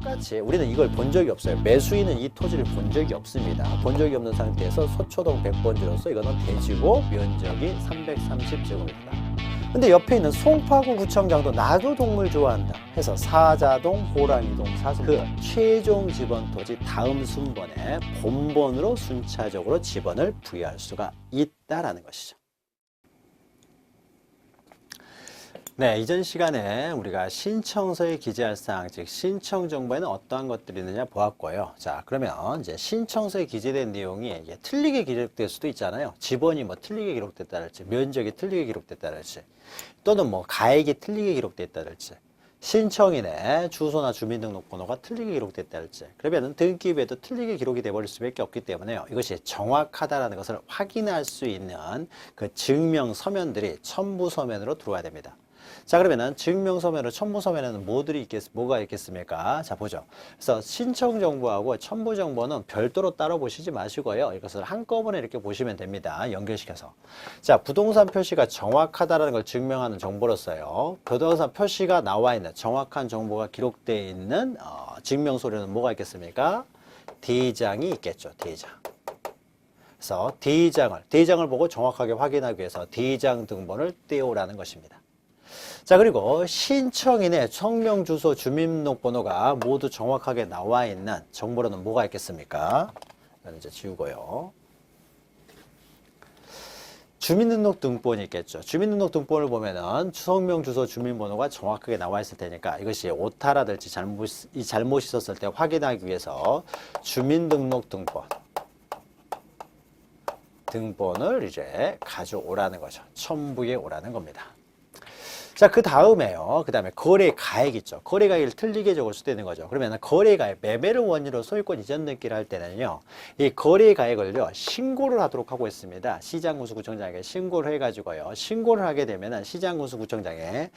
똑같이 우리는 이걸 본 적이 없어요. 매수인은 이 토지를 본 적이 없습니다. 본 적이 없는 상태에서 서초동 100번지로서 이거는 대지고 면적이 330제곱입니다. 근데 옆에 있는 송파구 구청장도 나도 동물 좋아한다 해서 사자동, 호랑이동, 사슴 그 최종 지번 토지 다음 순번에 본번으로 순차적으로 지번을 부여할 수가 있다라는 것이죠. 네, 이전 시간에 우리가 신청서에 기재할 사항, 즉 신청 정보에는 어떠한 것들이 있느냐 보았고요. 자, 그러면 이제 신청서에 기재된 내용이 이게 틀리게 기록될 수도 있잖아요. 지번이 뭐 틀리게 기록됐다랄지, 면적이 틀리게 기록됐다랄지, 또는 뭐 가액이 틀리게 기록됐다랄지, 신청인의 주소나 주민등록번호가 틀리게 기록됐다랄지, 그러면 등기부에도 틀리게 기록이 돼버릴 수밖에 없기 때문에요. 이것이 정확하다라는 것을 확인할 수 있는 그 증명 서면들이 첨부 서면으로 들어와야 됩니다. 자, 그러면은 증명서면으로 첨부서면에는 뭐가 있겠습니까? 자, 보죠. 그래서 신청정보하고 첨부정보는 별도로 따로 보시지 마시고요. 이것을 한꺼번에 이렇게 보시면 됩니다. 연결시켜서. 자, 부동산 표시가 정확하다는 걸 증명하는 정보로서요. 부동산 표시가 나와 있는 정확한 정보가 기록되어 있는 증명서류는 뭐가 있겠습니까? 대장이 있겠죠. 대장. 그래서 대장을 보고 정확하게 확인하기 위해서 대장 등본을 떼오라는 것입니다. 자, 그리고 신청인의 성명, 주소, 주민등록번호가 모두 정확하게 나와 있는 정보로는 뭐가 있겠습니까? 이건 이제 지우고요. 주민등록등본이 있겠죠. 주민등록등본을 보면은 성명, 주소, 주민번호가 정확하게 나와 있을 테니까 이것이 오타라든지 잘못이 있었을 때 확인하기 위해서 등본을 이제 가져오라는 거죠. 첨부해 오라는 겁니다. 자, 그 다음에 거래 가액 있죠. 거래 가액을 틀리게 적을 수도 있는 거죠. 그러면 거래 가액, 매매를 원인으로 소유권 이전 등기를 할 때는요, 이 거래 가액을요, 신고를 하도록 하고 있습니다. 시장군수구청장에게 신고를 해가지고요, 신고를 하게 되면은 시장군수구청장에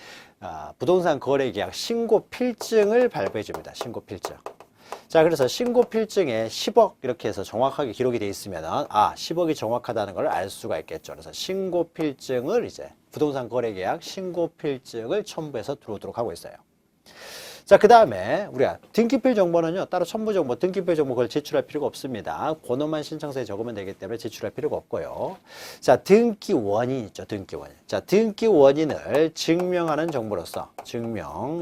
부동산 거래 계약 신고 필증을 발부해 줍니다. 신고 필증. 자, 그래서 신고 필증에 10억 이렇게 해서 정확하게 기록이 되어 있으면 10억이 정확하다는 걸 알 수가 있겠죠. 그래서 신고 필증을 이제 부동산 거래 계약 신고 필증을 첨부해서 들어오도록 하고 있어요. 자, 그 다음에 우리가 등기필 정보는요, 따로 첨부 정보, 등기필 정보 그걸 제출할 필요가 없습니다. 번호만 신청서에 적으면 되기 때문에 제출할 필요가 없고요. 자, 등기 원인 있죠. 등기 원인. 자, 등기 원인을 증명하는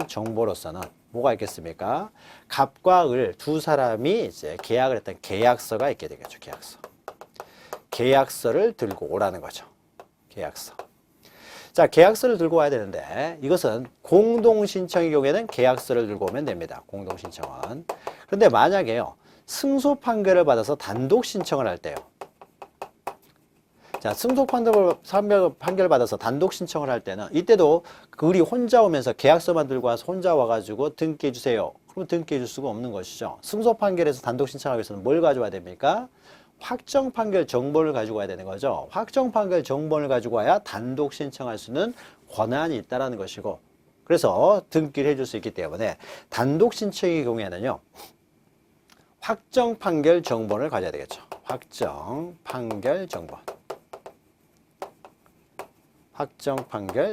정보로서는 뭐가 있겠습니까? 갑과 을 두 사람이 이제 계약을 했던 계약서가 있게 되겠죠. 계약서를 들고 오라는 거죠. 계약서. 자, 계약서를 들고 와야 되는데 이것은 공동신청의 경우에는 계약서를 들고 오면 됩니다. 공동신청은. 그런데 만약에요, 승소 판결을 받아서 단독 신청을 할 때요. 자, 승소 판결 받아서 단독 신청을 할 때는 이때도 우리 혼자 오면서 계약서만 들고 와서 혼자 와가지고 등기해 주세요. 그러면 등기해 줄 수가 없는 것이죠. 승소 판결에서 단독 신청하기 위해서는 뭘 가져와야 됩니까? 확정 판결 정보를 가지고 와야 되는 거죠. 확정 판결 정보를 가지고 와야 단독 신청할 수 있는 권한이 있다는 것이고, 그래서 등기를 해줄 수 있기 때문에 단독 신청의 경우에는요, 확정 판결 정보를 가져야 되겠죠. 확정 판결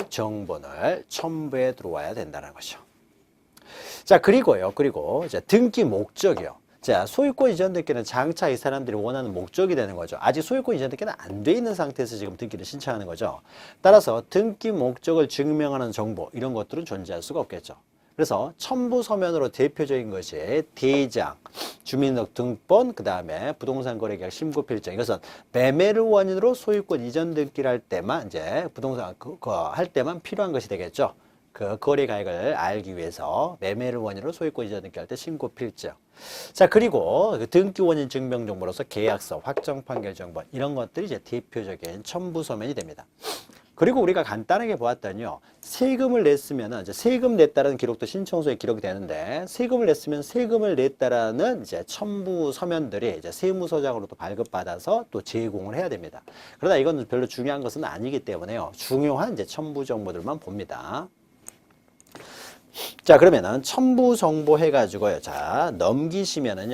정본을 첨부해 들어와야 된다는 것이죠. 자, 그리고 이제 등기 목적이요. 자, 소유권 이전 등기는 장차 이 사람들이 원하는 목적이 되는 거죠. 아직 소유권 이전 등기는 안 돼 있는 상태에서 지금 등기를 신청하는 거죠. 따라서 등기 목적을 증명하는 정보, 이런 것들은 존재할 수가 없겠죠. 그래서 첨부 서면으로 대표적인 것이 대장, 주민등록등본, 그 다음에 부동산 거래계약 신고필증. 이것은 매매를 원인으로 소유권 이전 등기를 할 때만 이제 부동산 할 때만 필요한 것이 되겠죠. 그 거래 가액을 알기 위해서 매매를 원인으로 소유권 이전 등기할 때 신고 필증. 자, 그리고 그 등기 원인 증명 정보로서 계약서, 확정 판결 정보, 이런 것들이 이제 대표적인 첨부 서면이 됩니다. 그리고 우리가 간단하게 보았더니요, 세금을 냈으면은 이제 세금 냈다는 기록도 신청서에 기록이 되는데, 세금을 냈으면 세금을 냈다라는 이제 첨부 서면들이 이제 세무서장으로도 발급받아서 또 제공을 해야 됩니다. 그러나 이건 별로 중요한 것은 아니기 때문에요, 중요한 이제 첨부 정보들만 봅니다. 자, 그러면은 첨부 정보 해가지고요. 자, 넘기시면은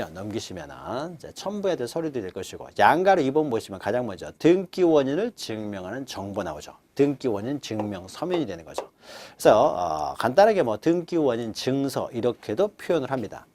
이제 첨부해야 될 서류들이 될 것이고, 양가로 2번 보시면 가장 먼저 등기 원인을 증명하는 정보 나오죠. 등기 원인 증명 서면이 되는 거죠. 그래서 간단하게 뭐 등기 원인 증서 이렇게도 표현을 합니다.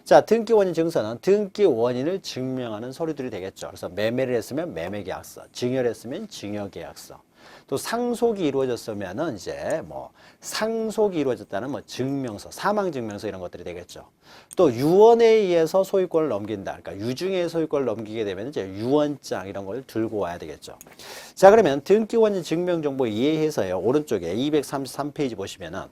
자, 등기 원인 증서는 등기 원인을 증명하는 서류들이 되겠죠. 그래서 매매를 했으면 매매계약서, 증여를 했으면 증여계약서. 또 상속이 이루어졌으면은 이제 뭐 상속이 이루어졌다는 뭐 증명서, 사망증명서 이런 것들이 되겠죠. 또 유언에 의해서 소유권을 넘긴다. 그러니까 유증의 소유권을 넘기게 되면 이제 유언장 이런 걸 들고 와야 되겠죠. 자, 그러면 등기원인 증명정보 이해해서요. 오른쪽에 233페이지 보시면은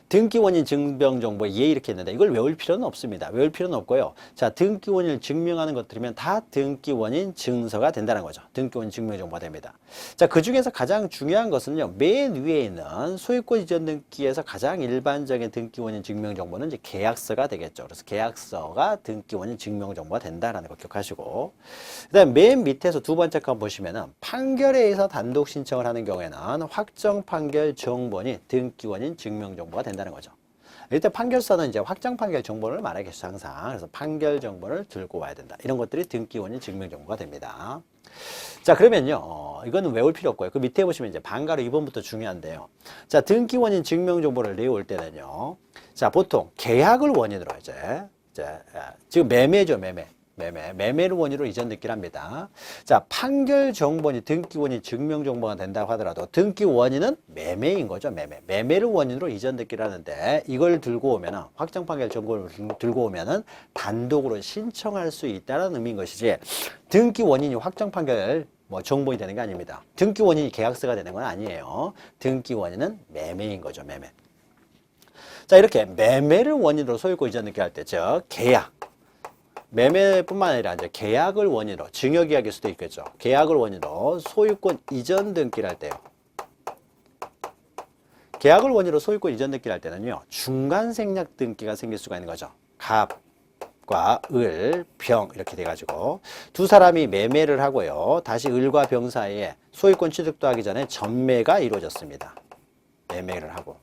등기원인 증명정보 이해 이렇게 했는데 이걸 외울 필요는 없습니다. 외울 필요는 없고요. 자, 등기원인을 증명하는 것들이면 다 등기원인 증서가 된다는 거죠. 등기원인 증명정보가 됩니다. 자, 그 중에서 가장 중요한 것은요. 맨 위에 있는 소유권 이전 등기에서 가장 일반적인 등기원인 증명정보는 이제 계약서가 되겠죠. 그래서 계약서가 등기원인 증명정보가 된다라는 거 기억하시고, 그다음 맨 밑에서 두 번째 거 보시면은 판결에 의해서 단독 신청을 하는 경우에는 확정 판결 정본이 등기원인 증명정보가 된다는 거죠. 일단 판결서는 이제 확정 판결 정본을 말하겠죠, 항상. 그래서 판결 정본을 들고 와야 된다. 이런 것들이 등기원인 증명정보가 됩니다. 자, 그러면요, 이거는 외울 필요 없고요. 그 밑에 보시면 이제 방가로 2번부터 중요한데요. 자, 등기원인 증명정보를 내올 때는요, 자, 보통 계약을 원인으로 이제 지금 매매죠, 매매를 원인으로 이전 등기를 합니다. 자, 판결 정본이 등기원인 증명정보가 된다고 하더라도 등기 원인은 매매인 거죠, 매매를 원인으로 이전 등기를 하는데 이걸 들고 오면은 확정 판결 정본을 들고 오면은 단독으로 신청할 수 있다는 의미인 것이지 등기 원인이 확정 판결 뭐 정본이 되는 게 아닙니다. 등기 원인이 계약서가 되는 건 아니에요. 등기 원인은 매매인 거죠, 매매. 자, 이렇게 매매를 원인으로 소유권 이전 등기할 때, 즉 계약. 매매뿐만 아니라 이제 계약을 원인으로, 증여계약일 수도 있겠죠. 계약을 원인으로 소유권 이전 등기를 할 때요. 계약을 원인으로 소유권 이전 등기를 할 때는요. 중간 생략 등기가 생길 수가 있는 거죠. 갑과 을, 병 이렇게 돼가지고 두 사람이 매매를 하고요. 다시 을과 병 사이에 소유권 취득도 하기 전에 전매가 이루어졌습니다. 매매를 하고.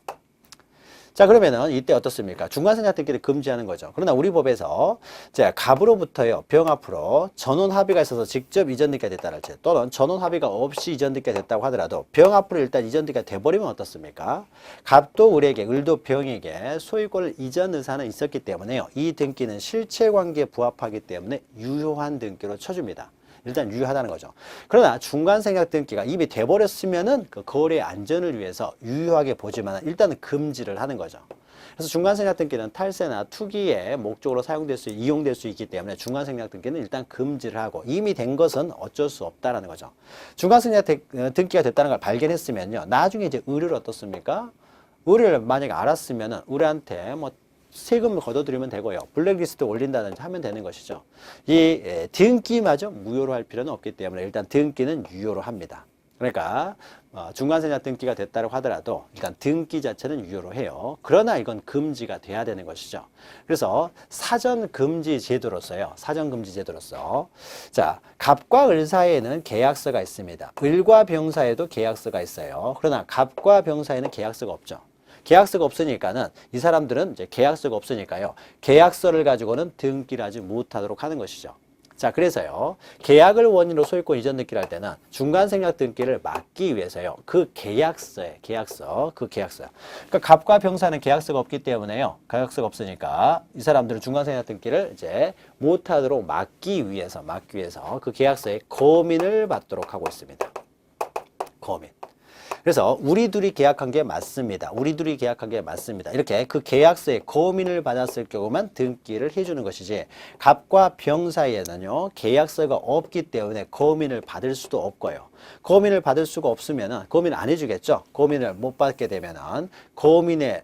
자, 그러면은 이때 어떻습니까? 중간생략 등기를 금지하는 거죠. 그러나 우리 법에서 자, 갑으로부터요, 병 앞으로 전원 합의가 있어서 직접 이전 등기가 됐다는 지 또는 전원 합의가 없이 이전 등기가 됐다고 하더라도 병 앞으로 일단 이전 등기가 돼버리면 어떻습니까? 갑도 을에게, 을도 병에게 소유권을 이전 의사는 있었기 때문에요. 이 등기는 실체관계에 부합하기 때문에 유효한 등기로 쳐줍니다. 일단 유효하다는 거죠. 그러나 중간생략 등기가 이미 돼버렸으면은 그 거래 안전을 위해서 유효하게 보지만 일단은 금지를 하는 거죠. 그래서 중간생략 등기는 탈세나 투기의 목적으로 이용될 수 있기 때문에 중간생략 등기는 일단 금지를 하고 이미 된 것은 어쩔 수 없다라는 거죠. 중간생략 등기가 됐다는 걸 발견했으면요. 나중에 이제 의뢰를 어떻습니까? 의뢰를 만약에 알았으면은 의뢰한테 뭐 세금을 걷어들이면 되고요. 블랙리스트 올린다든지 하면 되는 것이죠. 이 등기마저 무효로 할 필요는 없기 때문에 일단 등기는 유효로 합니다. 그러니까 중간생략 등기가 됐다고 하더라도 일단 등기 자체는 유효로 해요. 그러나 이건 금지가 돼야 되는 것이죠. 그래서 사전 금지 제도로서요. 사전 금지 제도로서 자, 갑과 을 사이에는 계약서가 있습니다. 을과 병 사이에도 계약서가 있어요. 그러나 갑과 병 사이에는 계약서가 없죠. 계약서가 없으니까는 이 사람들은 이제 계약서가 없으니까요. 계약서를 가지고는 등기를 하지 못하도록 하는 것이죠. 자, 그래서요. 계약을 원인으로 소유권 이전 등기를 할 때는 중간생략 등기를 막기 위해서요. 그 계약서에 그 계약서요. 그러니까 갑과 병사는 계약서가 없기 때문에요. 계약서가 없으니까 이 사람들은 중간생략 등기를 이제 못하도록 막기 위해서 그 계약서에 거민을 받도록 하고 있습니다. 거민. 그래서 우리 둘이 계약한 게 맞습니다. 이렇게 그 계약서에 거민을 받았을 경우만 등기를 해주는 것이지 갑과 병 사이에는요. 계약서가 없기 때문에 거민을 받을 수도 없고요. 거민을 받을 수가 없으면은 거민을 안 해주겠죠. 거민을 못 받게 되면은 거민을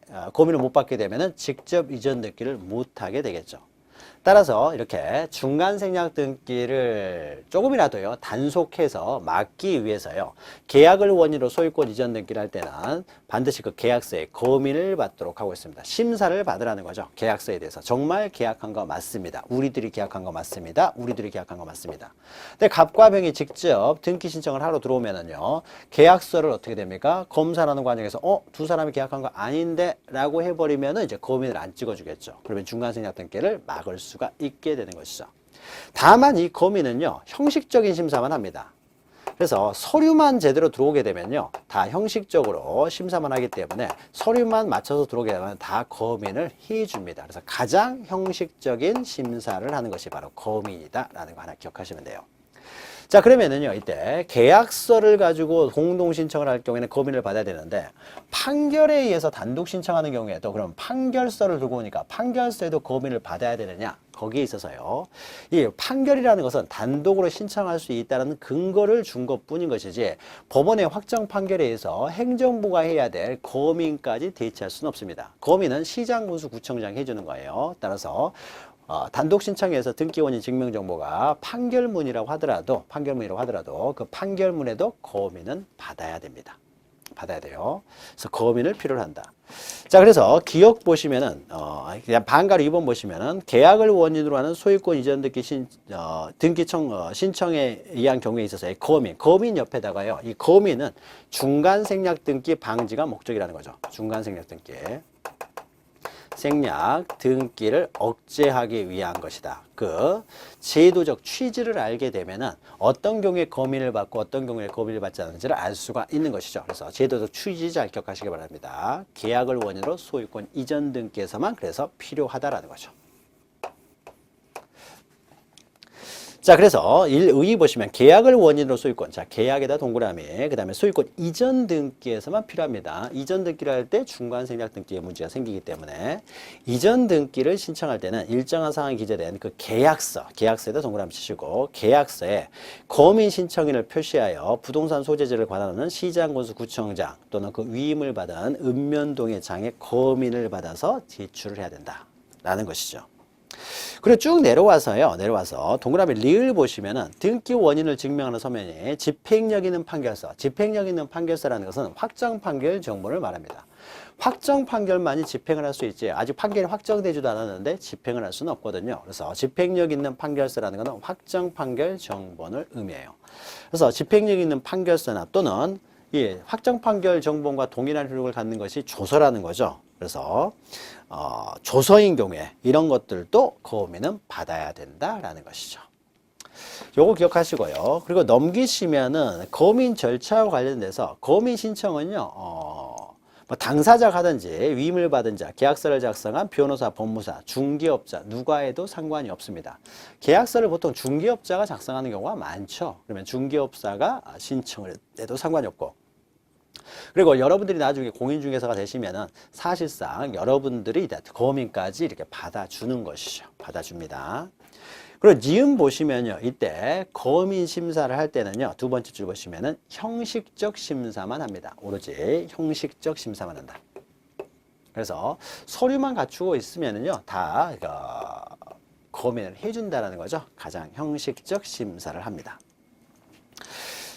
못 받게 되면은 직접 이전 등기를 못 하게 되겠죠. 따라서 이렇게 중간생략 등기를 조금이라도요 단속해서 막기 위해서요 계약을 원인으로 소유권 이전 등기를 할 때는 반드시 그 계약서에 거민을 받도록 하고 있습니다. 심사를 받으라는 거죠. 계약서에 대해서 정말 계약한 거 맞습니다. 우리들이 계약한 거 맞습니다. 근데 갑과 병이 직접 등기 신청을 하러 들어오면은요 계약서를 어떻게 됩니까? 검사하는 과정에서 두 사람이 계약한 거 아닌데 라고 해버리면은 이제 거민을 안 찍어주겠죠. 그러면 중간생략 등기를 막을 수가 있게 되는 것이죠. 다만 이 거민은요 형식적인 심사만 합니다. 그래서 서류만 제대로 들어오게 되면요, 다 형식적으로 심사만 하기 때문에 서류만 맞춰서 들어오게 되면 다 거민을 해줍니다. 그래서 가장 형식적인 심사를 하는 것이 바로 거민이다라는 거 하나 기억하시면 돼요. 자, 그러면은요, 이때 계약서를 가지고 공동 신청을 할 경우에는 거민을 받아야 되는데, 판결에 의해서 단독 신청하는 경우에도 그럼 판결서를 들고 오니까 판결서에도 거민을 받아야 되느냐? 거기에 있어서요, 이 판결이라는 것은 단독으로 신청할 수 있다는 근거를 준 것뿐인 것이지, 법원의 확정 판결에 의해서 행정부가 해야 될 거민까지 대체할 수는 없습니다. 거민은 시장군수구청장이 해주는 거예요. 따라서 단독 신청에서 등기원인 증명정보가 판결문이라고 하더라도 그 판결문에도 거민은 받아야 됩니다. 받아야 돼요. 그래서 거민을 필요로 한다. 자, 그래서 기억 보시면은 그냥 반가로 2번 보시면은 계약을 원인으로 하는 소유권 이전 등기 신청에 의한 경우에 있어서의 거민 옆에다가요, 이 거민은 중간 생략 등기 방지가 목적이라는 거죠. 중간 생략 등기를 억제하기 위한 것이다. 그 제도적 취지를 알게 되면은 어떤 경우에 거민을 받고 어떤 경우에 거민을 받지 않는지를 알 수가 있는 것이죠. 그래서 제도적 취지 잘 기억하시기 바랍니다. 계약을 원인으로 소유권 이전 등기에서만 그래서 필요하다라는 거죠. 자, 그래서 1의 보시면 계약을 원인으로 소유권, 자, 계약에다 동그라미, 그 다음에 소유권 이전 등기에서만 필요합니다. 이전 등기를 할 때 중간 생략 등기의 문제가 생기기 때문에 이전 등기를 신청할 때는 일정한 사항이 기재된 그 계약서에다 동그라미 치시고, 계약서에 거민 신청인을 표시하여 부동산 소재지를 관할하는 시장군수구청장 또는 그 위임을 받은 읍면동의 장에 거민을 받아서 제출을 해야 된다라는 것이죠. 그리고 쭉 내려와서 동그라미 리을 보시면은 등기 원인을 증명하는 서면이 집행력 있는 판결서. 집행력 있는 판결서라는 것은 확정 판결 정보를 말합니다. 확정 판결만이 집행을 할 수 있지, 아직 판결이 확정되지도 않았는데 집행을 할 수는 없거든요. 그래서 집행력 있는 판결서라는 것은 확정 판결 정본을 의미해요. 그래서 집행력 있는 판결서나 또는 이 확정 판결 정본과 동일한 효력을 갖는 것이 조서라는 거죠. 그래서 조서인 경우에 이런 것들도 거민은 받아야 된다라는 것이죠. 요거 기억하시고요. 그리고 넘기시면은 거민 절차와 관련돼서 거민 신청은요, 뭐 당사자가 하든지 위임을 받은 자, 계약서를 작성한 변호사, 법무사, 중개업자 누가 해도 상관이 없습니다. 계약서를 보통 중개업자가 작성하는 경우가 많죠. 그러면 중개업자가 신청을 해도 상관이 없고, 그리고 여러분들이 나중에 공인중개사가 되시면은 사실상 여러분들이 거민까지 이렇게 받아주는 것이죠. 받아줍니다. 그리고 니은 보시면요, 이때 거민 심사를 할 때는요, 두 번째 줄 보시면은 형식적 심사만 합니다. 오로지 형식적 심사만 한다. 그래서 서류만 갖추고 있으면은요, 다 거민을 해준다라는 거죠. 가장 형식적 심사를 합니다.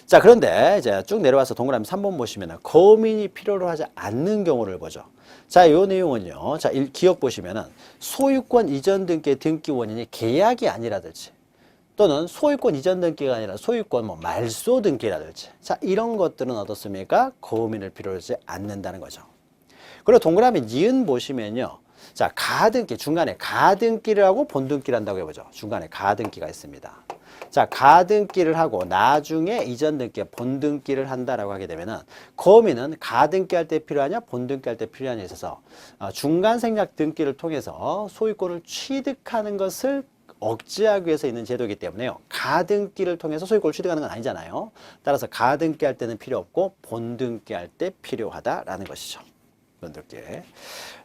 자, 그런데 이제 쭉 내려와서 동그라미 3번 보시면은 거민이 필요로 하지 않는 경우를 보죠. 자, 요 내용은요. 자, 기억 보시면은 소유권 이전 등기의 등기 원인이 계약이 아니라든지 또는 소유권 이전 등기가 아니라 소유권 말소 등기라든지, 자, 이런 것들은 어떻습니까? 거민을 필요로 하지 않는다는 거죠. 그리고 동그라미 니은 보시면요. 자, 가등기, 중간에 가등기를 하고 본등기를 한다고 해보죠. 중간에 가등기가 있습니다. 자, 가등기를 하고 나중에 이전 등기, 본등기를 한다라고 하게 되면은 거민은 가등기 할 때 필요하냐, 본등기 할 때 필요하냐에 있어서 중간 생략 등기를 통해서 소유권을 취득하는 것을 억제하기 위해서 있는 제도이기 때문에요. 가등기를 통해서 소유권을 취득하는 건 아니잖아요. 따라서 가등기 할 때는 필요 없고 본등기 할 때 필요하다라는 것이죠.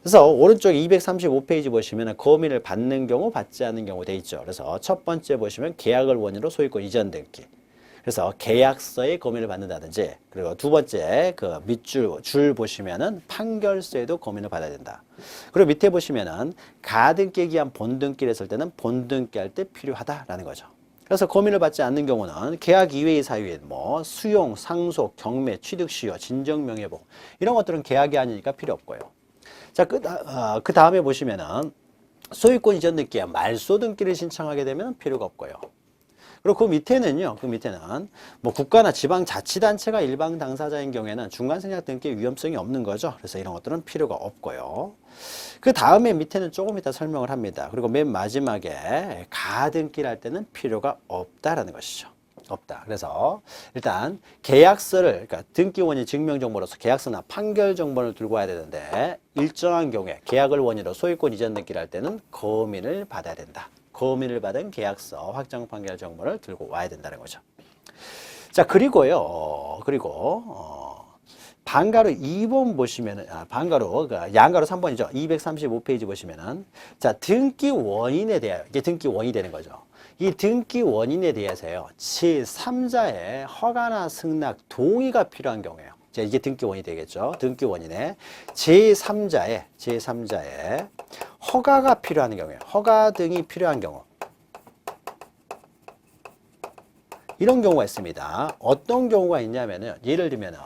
그래서 오른쪽 235페이지 보시면 거민을 받는 경우 받지 않는 경우 돼 있죠. 그래서 첫 번째 보시면 계약을 원인으로 소유권 이전 등기, 그래서 계약서에 거민을 받는다든지, 그리고 두 번째 그 밑줄 줄 보시면은 판결서에도 거민을 받아야 된다. 그리고 밑에 보시면은 가등기에 기한 본등기를 했을 때는 본등기 할 때 필요하다라는 거죠. 그래서 거민을 받지 않는 경우는 계약 이외의 사유인 수용, 상속, 경매, 취득시효, 진정명예보호 이런 것들은 계약이 아니니까 필요 없고요. 자, 그 다음에 보시면은 소유권 이전 등기야 말소 등기를 신청하게 되면 필요가 없고요. 그리고 그 밑에는 국가나 지방자치단체가 일방 당사자인 경우에는 중간생략 등기 위험성이 없는 거죠. 그래서 이런 것들은 필요가 없고요. 그 다음에 밑에는 조금 이따 설명을 합니다. 그리고 맨 마지막에 가등기를 할 때는 필요가 없다라는 것이죠. 없다. 그래서 일단 계약서를, 그러니까 등기 원인 증명 정보로서 계약서나 판결 정보를 들고 와야 되는데 일정한 경우에 계약을 원인으로 소유권 이전 등기를 할 때는 거민을 받아야 된다. 거민을 받은 계약서, 확정 판결 정보를 들고 와야 된다는 거죠. 자, 그리고요. 반가로 2번 보시면은, 반가로, 그러니까 양가로 3번이죠. 235페이지 보시면은, 자, 등기 원인에 대하여, 이게 등기 원인이 되는 거죠. 이 등기 원인에 대해서요, 제3자의 허가나 승낙, 동의가 필요한 경우에요. 자, 이게 등기 원인이 되겠죠. 등기 원인에 제3자의 허가가 필요한 경우에요. 허가 등이 필요한 경우. 이런 경우가 있습니다. 어떤 경우가 있냐면은, 예를 들면은,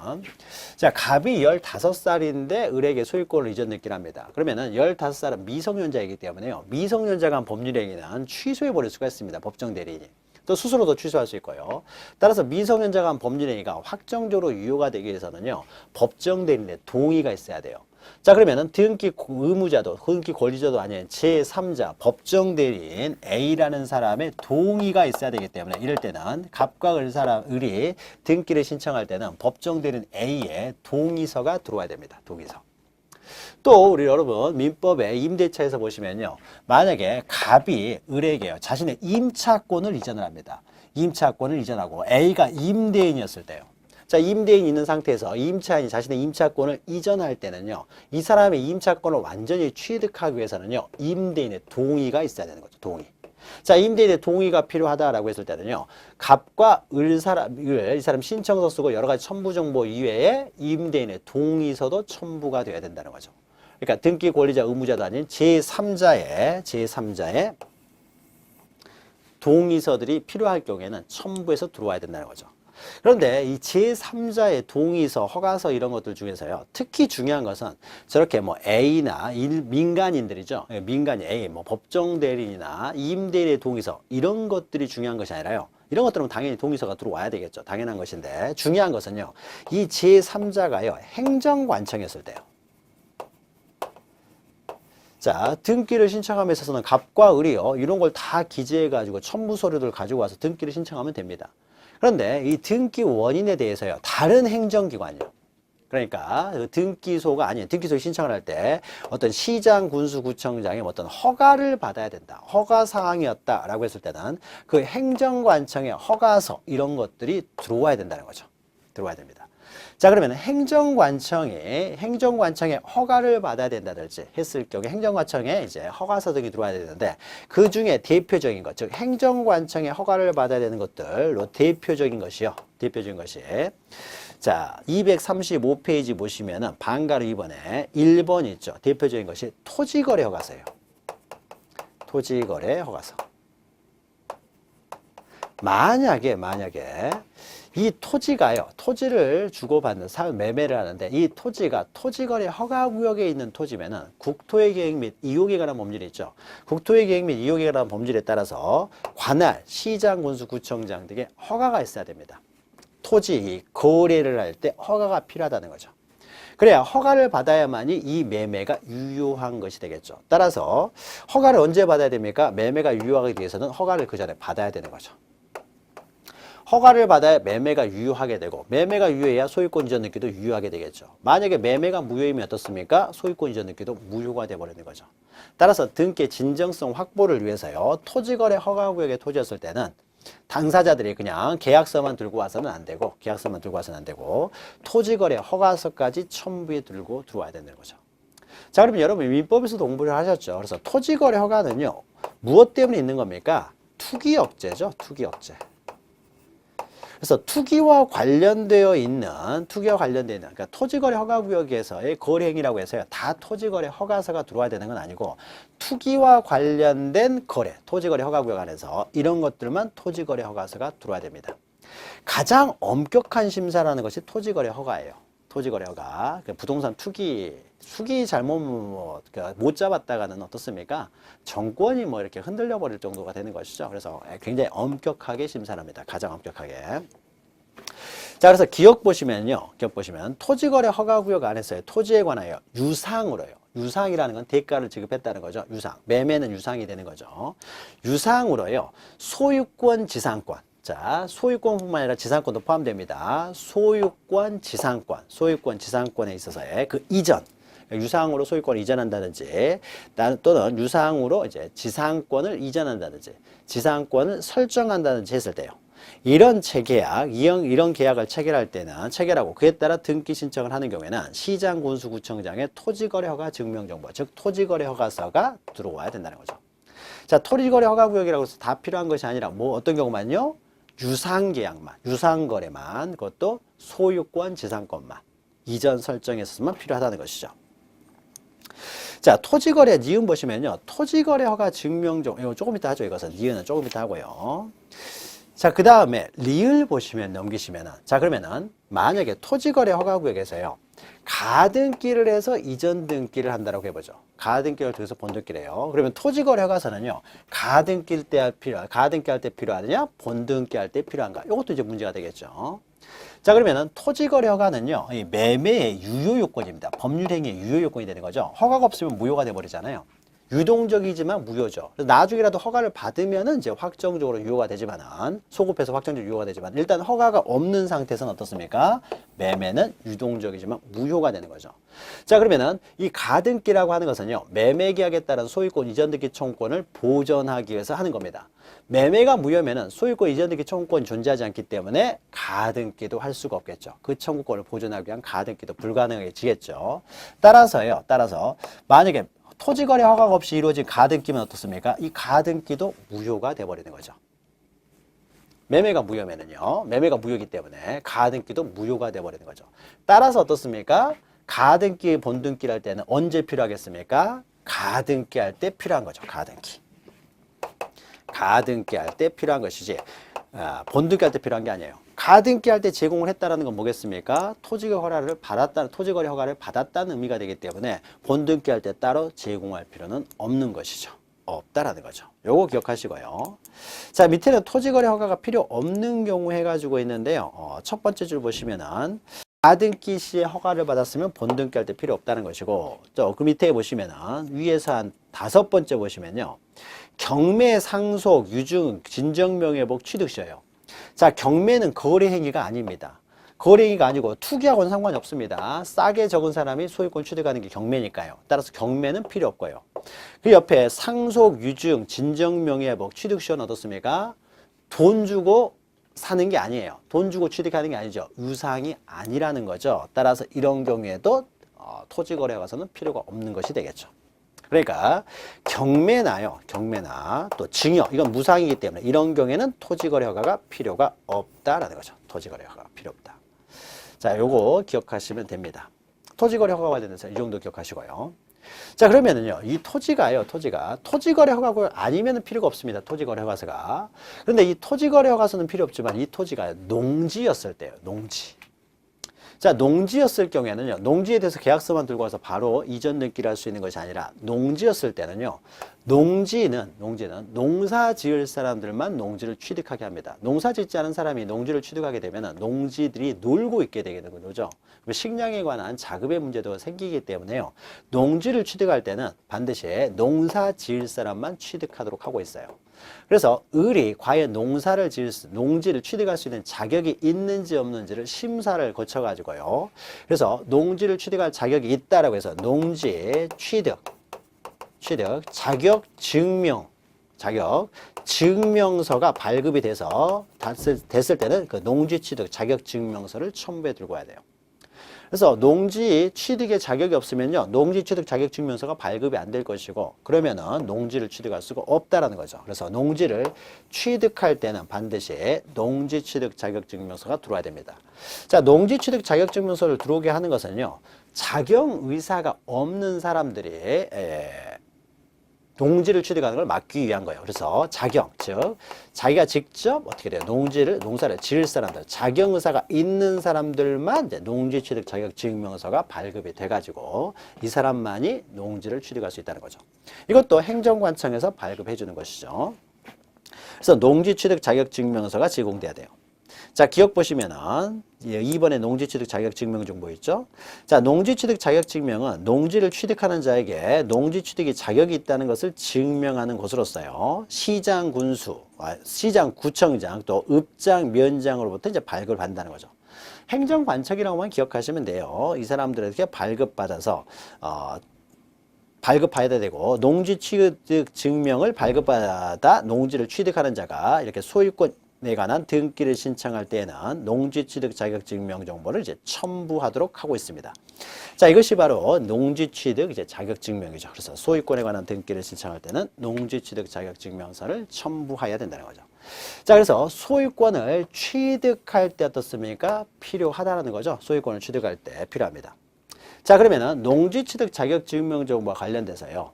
자, 갑이 15살인데 을에게 소유권을 이전 등기를 합니다. 그러면은 15살은 미성년자이기 때문에요. 미성년자가 한 법률행위는 취소해버릴 수가 있습니다. 법정 대리인이. 또 스스로도 취소할 수 있고요. 따라서 미성년자가 한 법률행위가 확정적으로 유효가 되기 위해서는요, 법정 대리인의 동의가 있어야 돼요. 자, 그러면은 등기 의무자도, 등기 권리자도 아닌 제3자 법정 대리인 A라는 사람의 동의가 있어야 되기 때문에 이럴 때는 갑과 을이 등기를 신청할 때는 법정 대리인 A의 동의서가 들어와야 됩니다. 동의서. 또 우리 여러분 민법의 임대차에서 보시면요, 만약에 갑이 을에게요, 자신의 임차권을 이전을 합니다. 임차권을 이전하고 A가 임대인이었을 때요. 자, 임대인이 있는 상태에서 임차인이 자신의 임차권을 이전할 때는요, 이 사람의 임차권을 완전히 취득하기 위해서는요, 임대인의 동의가 있어야 되는 거죠. 동의. 자, 임대인의 동의가 필요하다라고 했을 때는요, 갑과 이 사람 신청서 쓰고 여러 가지 첨부 정보 이외에 임대인의 동의서도 첨부가 돼야 된다는 거죠. 그러니까 등기 권리자 의무자도 아닌 제3자의 동의서들이 필요할 경우에는 첨부해서 들어와야 된다는 거죠. 그런데 이 제3자의 동의서, 허가서 이런 것들 중에서요, 특히 중요한 것은 저렇게 뭐 A나 민간인들이죠. 민간인 A, 뭐 법정 대리인이나 임대인의 동의서 이런 것들이 중요한 것이 아니라요. 이런 것들은 당연히 동의서가 들어와야 되겠죠. 당연한 것인데 중요한 것은요, 이 제3자가요, 행정관청이었을 때요. 자, 등기를 신청함에 있어서는 갑과 을이요, 이런 걸 다 기재해가지고 첨부 서류들 가지고 와서 등기를 신청하면 됩니다. 그런데 이 등기 원인에 대해서요, 다른 행정기관이요. 그러니까 등기소가 아닌 등기소 신청을 할 때 어떤 시장, 군수, 구청장의 어떤 허가를 받아야 된다. 허가 사항이었다라고 했을 때는 그 행정관청의 허가서 이런 것들이 들어와야 된다는 거죠. 들어와야 됩니다. 자, 그러면 행정관청의 허가를 받아야 된다든지 했을 경우에 행정관청에 이제 허가서 등이 들어와야 되는데 그 중에 대표적인 것, 즉 행정관청의 허가를 받아야 되는 것들로 대표적인 것이 자, 235페이지 보시면은 반가로 2번에 1번 있죠. 대표적인 것이 토지거래 허가서예요. 토지거래 허가서. 만약에 이 토지가요, 토지를 주고받는 매매를 하는데 이 토지가 토지거래 허가구역에 있는 토지면은 국토의 계획 및 이용에 관한 법률이 있죠. 국토의 계획 및 이용에 관한 법률에 따라서 관할, 시장, 군수, 구청장 등의 허가가 있어야 됩니다. 토지 거래를 할 때 허가가 필요하다는 거죠. 그래야 허가를 받아야만이 이 매매가 유효한 것이 되겠죠. 따라서 허가를 언제 받아야 됩니까? 매매가 유효하기 위해서는 허가를 그 전에 받아야 되는 거죠. 허가를 받아야 매매가 유효하게 되고 매매가 유효해야 소유권 이전 등기도 유효하게 되겠죠. 만약에 매매가 무효이면 어떻습니까? 소유권 이전 등기도 무효가 되어버리는 거죠. 따라서 등기의 진정성 확보를 위해서요, 토지거래 허가구역에 토지였을 때는 당사자들이 그냥 계약서만 들고 와서는 안 되고 토지거래 허가서까지 첨부해 들고 들어와야 되는 거죠. 자, 그러면 여러분 민법에서도 공부를 하셨죠. 그래서 토지거래 허가는요, 무엇 때문에 있는 겁니까? 투기억제죠. 투기억제. 그래서 투기와 관련되어 있는, 그러니까 토지거래 허가구역에서의 거래행위라고 해서요, 다 토지거래 허가서가 들어와야 되는 건 아니고 투기와 관련된 거래, 토지거래 허가구역 안에서 이런 것들만 토지거래 허가서가 들어와야 됩니다. 가장 엄격한 심사라는 것이 토지거래 허가예요. 토지거래 허가. 부동산 투기 잘못 못 잡았다가는 어떻습니까? 정권이 뭐 이렇게 흔들려 버릴 정도가 되는 것이죠. 그래서 굉장히 엄격하게 심사를 합니다. 가장 엄격하게. 자, 그래서 기억 보시면 토지거래 허가구역 안에서의 토지에 관하여 유상으로요. 유상이라는 건 대가를 지급했다는 거죠. 유상. 매매는 유상이 되는 거죠. 유상으로요, 소유권, 지상권. 자, 소유권뿐만 아니라 지상권도 포함됩니다. 소유권, 지상권에 있어서의 그 이전, 유상으로 소유권을 이전한다든지, 또는 유상으로 이제 지상권을 이전한다든지, 지상권을 설정한다든지 했을 때요. 이런 체계약, 이런 계약을 체결하고 그에 따라 등기 신청을 하는 경우에는 시장군수구청장의 토지거래 허가 증명정보, 즉 토지거래 허가서가 들어와야 된다는 거죠. 자, 토지거래 허가구역이라고 해서 다 필요한 것이 아니라 뭐 어떤 경우만요? 유상계약만, 유상거래만, 그것도 소유권, 지상권만, 이전 설정에 있어서만 필요하다는 것이죠. 자, 토지거래 니은 보시면요. 토지거래 허가 증명정, 이거 조금 이따 하죠. 이것은 니은은 조금 이따 하고요. 자, 그 다음에 리을 보시면 넘기시면은, 자, 그러면은 만약에 토지거래 허가구역에서요, 가등기를 해서 이전 등기를 한다라고 해보죠. 가등기를 통해서 본등기를 해요. 그러면 토지거래 허가서는요, 가등기 할 때 필요하느냐, 본등기 할 때 필요한가? 이것도 이제 문제가 되겠죠. 자, 그러면은 토지거래 허가는요, 이 매매의 유효요건입니다. 법률행위의 유효요건이 되는 거죠. 허가가 없으면 무효가 돼버리잖아요. 유동적이지만 무효죠. 그래서 나중에라도 허가를 받으면은 이제 확정적으로 유효가 되지만은, 소급해서 확정적으로 유효가 되지만, 일단 허가가 없는 상태에서는 어떻습니까? 매매는 유동적이지만 무효가 되는 거죠. 자, 그러면은 이 가등기라고 하는 것은요, 매매계약에 따른 소유권 이전등기 청구권을 보전하기 위해서 하는 겁니다. 매매가 무효면은 소유권 이전등기 청구권이 존재하지 않기 때문에 가등기도 할 수가 없겠죠. 그 청구권을 보존하기 위한 가등기도 불가능해지겠죠. 따라서 만약에 토지거래 허가가 없이 이루어진 가등기면 어떻습니까? 이 가등기도 무효가 돼버리는 거죠. 매매가 무효면은요. 매매가 무효이기 때문에 가등기도 무효가 돼버리는 거죠. 따라서 어떻습니까? 가등기, 본등기를 할 때는 언제 필요하겠습니까? 가등기 할 때 필요한 거죠. 가등기 할 때 필요한 것이지, 본등기 할 때 필요한 게 아니에요. 가등기 할 때 제공을 했다는 건 뭐겠습니까? 토지거래 허가를 받았다는 의미가 되기 때문에 본등기 할 때 따로 제공할 필요는 없는 것이죠. 없다라는 거죠. 요거 기억하시고요. 자, 밑에는 토지거래 허가가 필요 없는 경우 해가지고 있는데요. 첫 번째 줄 보시면은 가등기 시에 허가를 받았으면 본등기 할 때 필요 없다는 것이고, 또 그 밑에 보시면은 위에서 한 5번째 보시면요. 경매, 상속, 유증, 진정명예복, 취득시효요. 자, 경매는 거래 행위가 아닙니다. 거래 행위가 아니고 투기하고는 상관이 없습니다. 싸게 적은 사람이 소유권 취득하는 게 경매니까요. 따라서 경매는 필요 없고요. 그 옆에 상속, 유증, 진정명예복, 취득시효는 어떻습니까? 돈 주고 사는 게 아니에요. 돈 주고 취득하는 게 아니죠. 유상이 아니라는 거죠. 따라서 이런 경우에도 토지거래 허가서는 필요가 없는 것이 되겠죠. 그러니까 경매나 또 증여, 이건 무상이기 때문에 이런 경우에는 토지거래 허가가 필요가 없다라는 거죠. 토지거래 허가가 필요 없다. 자, 요거 기억하시면 됩니다. 토지거래 허가가 관련해서 이 정도 기억하시고요. 자, 그러면은요, 이 토지가 토지거래 허가고 아니면은 필요가 없습니다. 토지거래 허가서가. 그런데 이 토지거래 허가서는 필요 없지만 이 토지가 농지였을 때요. 자, 농지였을 경우에는요, 농지에 대해서 계약서만 들고 와서 바로 이전 등기를 할 수 있는 것이 아니라, 농지였을 때는요, 농지는 농사 지을 사람들만 농지를 취득하게 합니다. 농사 짓지 않은 사람이 농지를 취득하게 되면 농지들이 놀고 있게 되는 거죠. 식량에 관한 자급의 문제도 생기기 때문에요, 농지를 취득할 때는 반드시 농사 지을 사람만 취득하도록 하고 있어요. 그래서 을이 과연 농지를 취득할 수 있는 자격이 있는지 없는지를 심사를 거쳐가지고요. 그래서 농지를 취득할 자격이 있다라고 해서 농지 취득 자격 증명서가 발급이 돼서 됐을 때는 그 농지 취득 자격 증명서를 첨부해 들고 와야 돼요. 그래서 농지 취득의 자격이 없으면요, 농지 취득 자격 증명서가 발급이 안 될 것이고, 그러면은 농지를 취득할 수가 없다라는 거죠. 그래서 농지를 취득할 때는 반드시 농지 취득 자격 증명서가 들어와야 됩니다. 자, 농지 취득 자격 증명서를 들어오게 하는 것은요, 자격 의사가 없는 사람들이 농지를 취득하는 걸 막기 위한 거예요. 그래서 즉 자기가 직접 어떻게 돼요? 농사를 지을 사람들, 자격 의사가 있는 사람들만 이제 농지 취득 자격 증명서가 발급이 돼가지고 이 사람만이 농지를 취득할 수 있다는 거죠. 이것도 행정관청에서 발급해 주는 것이죠. 그래서 농지 취득 자격 증명서가 제공돼야 돼요. 자, 기억 보시면은 2번에 농지취득 자격증명 정보 있죠? 자, 농지취득 자격증명은 농지를 취득하는 자에게 농지취득이 자격이 있다는 것을 증명하는 것으로서요. 시장, 군수, 시장, 구청장, 또 읍장, 면장으로부터 이제 발급을 받는다는 거죠. 행정관청이라고만 기억하시면 돼요. 이 사람들에게 발급받아서 발급해야 되고 농지취득 증명을 발급받아 농지를 취득하는 자가 이렇게 소유권에 관한 등기를 신청할 때에는 농지취득 자격증명 정보를 이제 첨부하도록 하고 있습니다. 자, 이것이 바로 농지취득 이제 자격증명이죠. 그래서 소유권에 관한 등기를 신청할 때는 농지취득 자격증명서를 첨부해야 된다는 거죠. 자, 그래서 소유권을 취득할 때 어떻습니까? 필요하다는 거죠. 소유권을 취득할 때 필요합니다. 자, 그러면은 농지취득 자격증명 정보와 관련돼서요.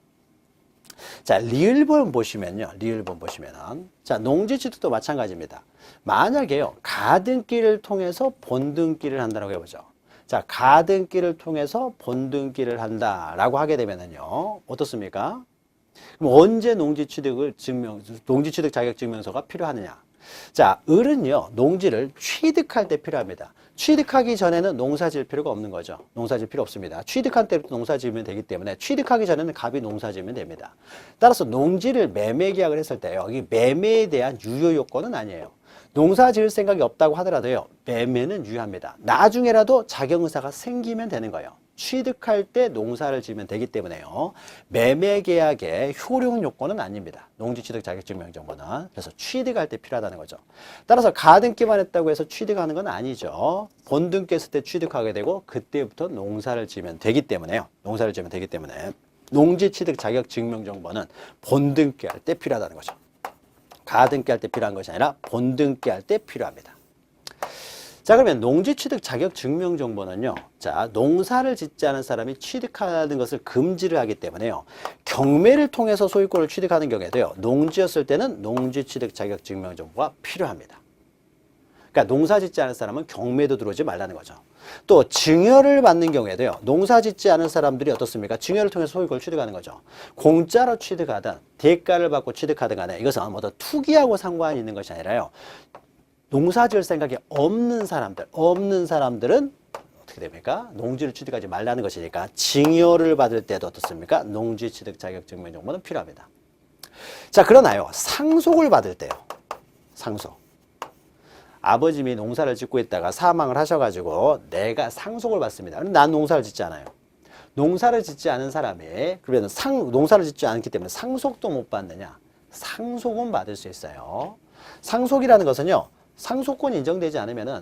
자, 리을본 보시면요. 리을본 보시면은 자, 농지취득도 마찬가지입니다. 만약에요. 가등기를 통해서 본등기를 한다고 해보죠. 자, 가등기를 통해서 본등기를 한다라고 하게 되면은요. 어떻습니까? 그럼 언제 농지취득 자격증명서가 필요하느냐? 자, 을은요, 농지를 취득할 때 필요합니다. 취득하기 전에는 농사 지을 필요가 없는 거죠. 농사 지을 필요 없습니다. 취득한 때부터 농사 지으면 되기 때문에 취득하기 전에는 갑이 농사 지으면 됩니다. 따라서 농지를 매매 계약을 했을 때요, 이 매매에 대한 유효 요건은 아니에요. 농사 지을 생각이 없다고 하더라도요, 매매는 유효합니다. 나중에라도 자격의사가 생기면 되는 거예요. 취득할 때 농사를 지으면 되기 때문에요. 매매 계약의 효력 요건은 아닙니다. 농지취득 자격증명 정보는. 그래서 취득할 때 필요하다는 거죠. 따라서 가등기만 했다고 해서 취득하는 건 아니죠. 본등기 했을 때 취득하게 되고 그때부터 농사를 지으면 되기 때문에요. 농사를 지으면 되기 때문에 농지취득 자격증명 정보는 본등기 할 때 필요하다는 거죠. 가등기 할 때 필요한 것이 아니라 본등기 할 때 필요합니다. 자, 그러면 농지취득 자격증명 정보는요. 자, 농사를 짓지 않은 사람이 취득하는 것을 금지를 하기 때문에요. 경매를 통해서 소유권을 취득하는 경우에도요. 농지였을 때는 농지취득 자격증명 정보가 필요합니다. 그러니까 농사 짓지 않은 사람은 경매도 들어오지 말라는 거죠. 또 증여를 받는 경우에도요. 농사 짓지 않은 사람들이 어떻습니까? 증여를 통해서 소유권을 취득하는 거죠. 공짜로 취득하든 대가를 받고 취득하든 간에 이것은 어떤 투기하고 상관이 있는 것이 아니라요. 농사 지을 생각이 없는 사람들은 어떻게 됩니까? 농지를 취득하지 말라는 것이니까 증여를 받을 때도 어떻습니까? 농지 취득 자격증명 정보는 필요합니다. 자, 그러나요. 상속을 받을 때요. 상속. 아버님이 농사를 짓고 있다가 사망을 하셔가지고 내가 상속을 받습니다. 난 농사를 짓지 않아요. 농사를 짓지 않은 사람이 그러면 농사를 짓지 않기 때문에 상속도 못 받느냐? 상속은 받을 수 있어요. 상속이라는 것은요. 상속권이 인정되지 않으면은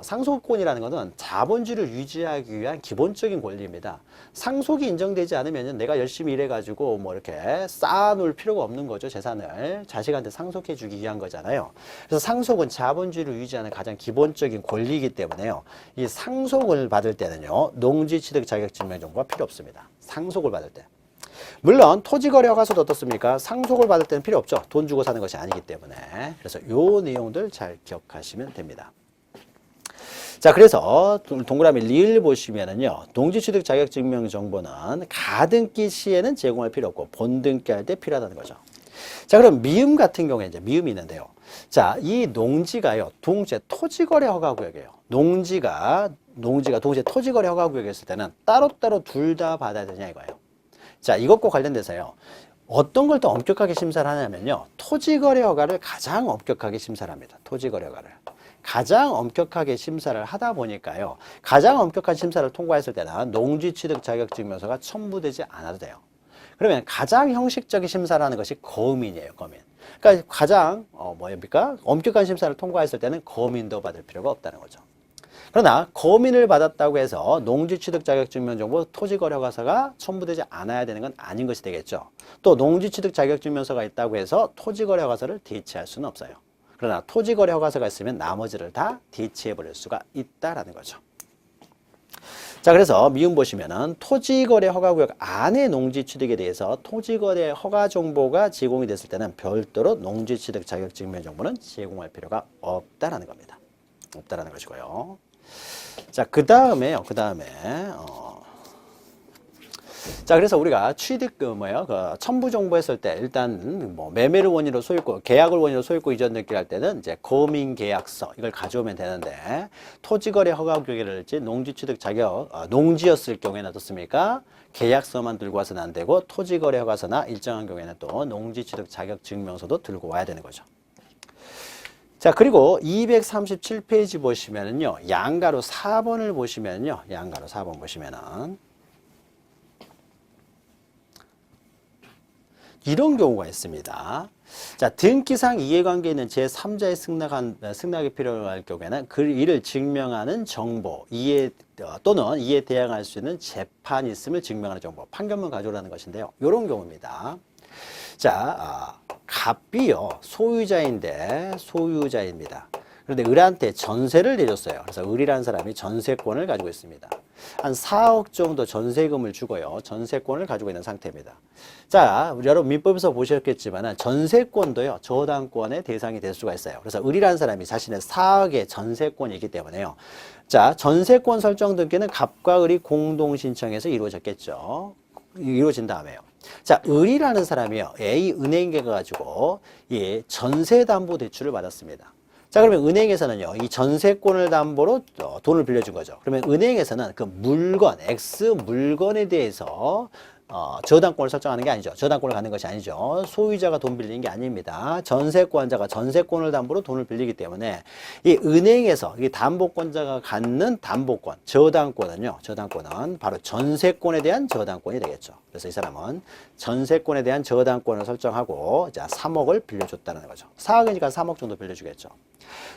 상속권이라는 것은 자본주의를 유지하기 위한 기본적인 권리입니다. 상속이 인정되지 않으면은 내가 열심히 일해가지고 뭐 이렇게 쌓아놓을 필요가 없는 거죠. 재산을 자식한테 상속해주기 위한 거잖아요. 그래서 상속은 자본주의를 유지하는 가장 기본적인 권리이기 때문에요. 이 상속을 받을 때는요, 농지취득 자격증명 정보가 필요 없습니다. 상속을 받을 때. 물론 토지거래 허가서도 어떻습니까? 상속을 받을 때는 필요 없죠. 돈 주고 사는 것이 아니기 때문에. 그래서 요 내용들 잘 기억하시면 됩니다. 자, 그래서 동그라미 리을 보시면은요. 농지취득 자격증명 정보는 가등기 시에는 제공할 필요 없고 본등기 할 때 필요하다는 거죠. 자, 그럼 미음 같은 경우에 이제 미음이 있는데요. 자, 이 농지가요. 동시에 토지거래 허가구역이에요. 농지가 동시에 토지거래 허가구역이었을 때는 따로따로 둘 다 받아야 되냐 이거예요. 자, 이것과 관련돼서요. 어떤 걸 더 엄격하게 심사를 하냐면요. 토지거래 허가를 가장 엄격하게 심사를 합니다. 토지거래 허가를. 가장 엄격하게 심사를 하다 보니까요. 가장 엄격한 심사를 통과했을 때는 농지취득 자격증명서가 첨부되지 않아도 돼요. 그러면 가장 형식적인 심사를 하는 것이 거민이에요. 거민. 그러니까 가장 뭡니까? 엄격한 심사를 통과했을 때는 거민도 받을 필요가 없다는 거죠. 그러나 거민을 받았다고 해서 농지취득 자격증명 정보 토지거래 허가서가 첨부되지 않아야 되는 건 아닌 것이 되겠죠. 또 농지취득 자격증명서가 있다고 해서 토지거래 허가서를 대체할 수는 없어요. 그러나 토지거래 허가서가 있으면 나머지를 다 대체해 버릴 수가 있다라는 거죠. 자, 그래서 미음 보시면은 토지거래 허가구역 안의 농지취득에 대해서 토지거래 허가 정보가 제공이 됐을 때는 별도로 농지취득 자격증명 정보는 제공할 필요가 없다라는 겁니다. 없다라는 것이고요. 자, 그 다음에 자, 그래서 우리가 취득 그 첨부 정보했을 때 일단 뭐 매매를 원인으로 소유권, 계약을 원인으로 소유권 이전 등기를 할 때는 이제 거민 계약서 이걸 가져오면 되는데 토지거래 허가 규격이랄지 농지 취득 자격, 농지였을 경우에는 어떻습니까? 계약서만 들고 와서는 안 되고 토지거래 허가서나 일정한 경우에는 또 농지 취득 자격 증명서도 들고 와야 되는 거죠. 자, 그리고 237페이지 보시면은요, 양가로 4번을 보시면요, 양가로 4번 보시면은 이런 경우가 있습니다. 자, 등기상 이해관계에 있는 제3자의 승낙이 필요할 경우에는 그 이를 증명하는 정보, 또는 이에 대항할 수 있는 재판이 있음을 증명하는 정보, 판결문 가져오라는 것인데요. 이런 경우입니다. 자, 갑이요, 소유자입니다. 그런데 을한테 전세를 내줬어요. 그래서 을이라는 사람이 전세권을 가지고 있습니다. 한 4억 정도 전세금을 주고요. 전세권을 가지고 있는 상태입니다. 자, 여러분 민법에서 보셨겠지만 전세권도요, 저당권의 대상이 될 수가 있어요. 그래서 을이라는 사람이 자신의 4억의 전세권이 있기 때문에요. 자, 전세권 설정 등기는 갑과 을이 공동 신청해서 이루어졌겠죠. 이루어진 다음에요. 자, 을이라는 사람이요, A 은행에 가가지고 전세담보대출을 받았습니다. 자, 그러면 은행에서는요, 이 전세권을 담보로 돈을 빌려준 거죠. 그러면 은행에서는 그 물건, X 물건에 대해서 저당권을 설정하는 게 아니죠. 저당권을 갖는 것이 아니죠. 소유자가 돈 빌리는 게 아닙니다. 전세권자가 전세권을 담보로 돈을 빌리기 때문에 이 은행에서 이 담보권자가 갖는 담보권, 저당권은 바로 전세권에 대한 저당권이 되겠죠. 그래서 이 사람은 전세권에 대한 저당권을 설정하고 자, 3억을 빌려줬다는 거죠. 4억이니까 3억 정도 빌려주겠죠.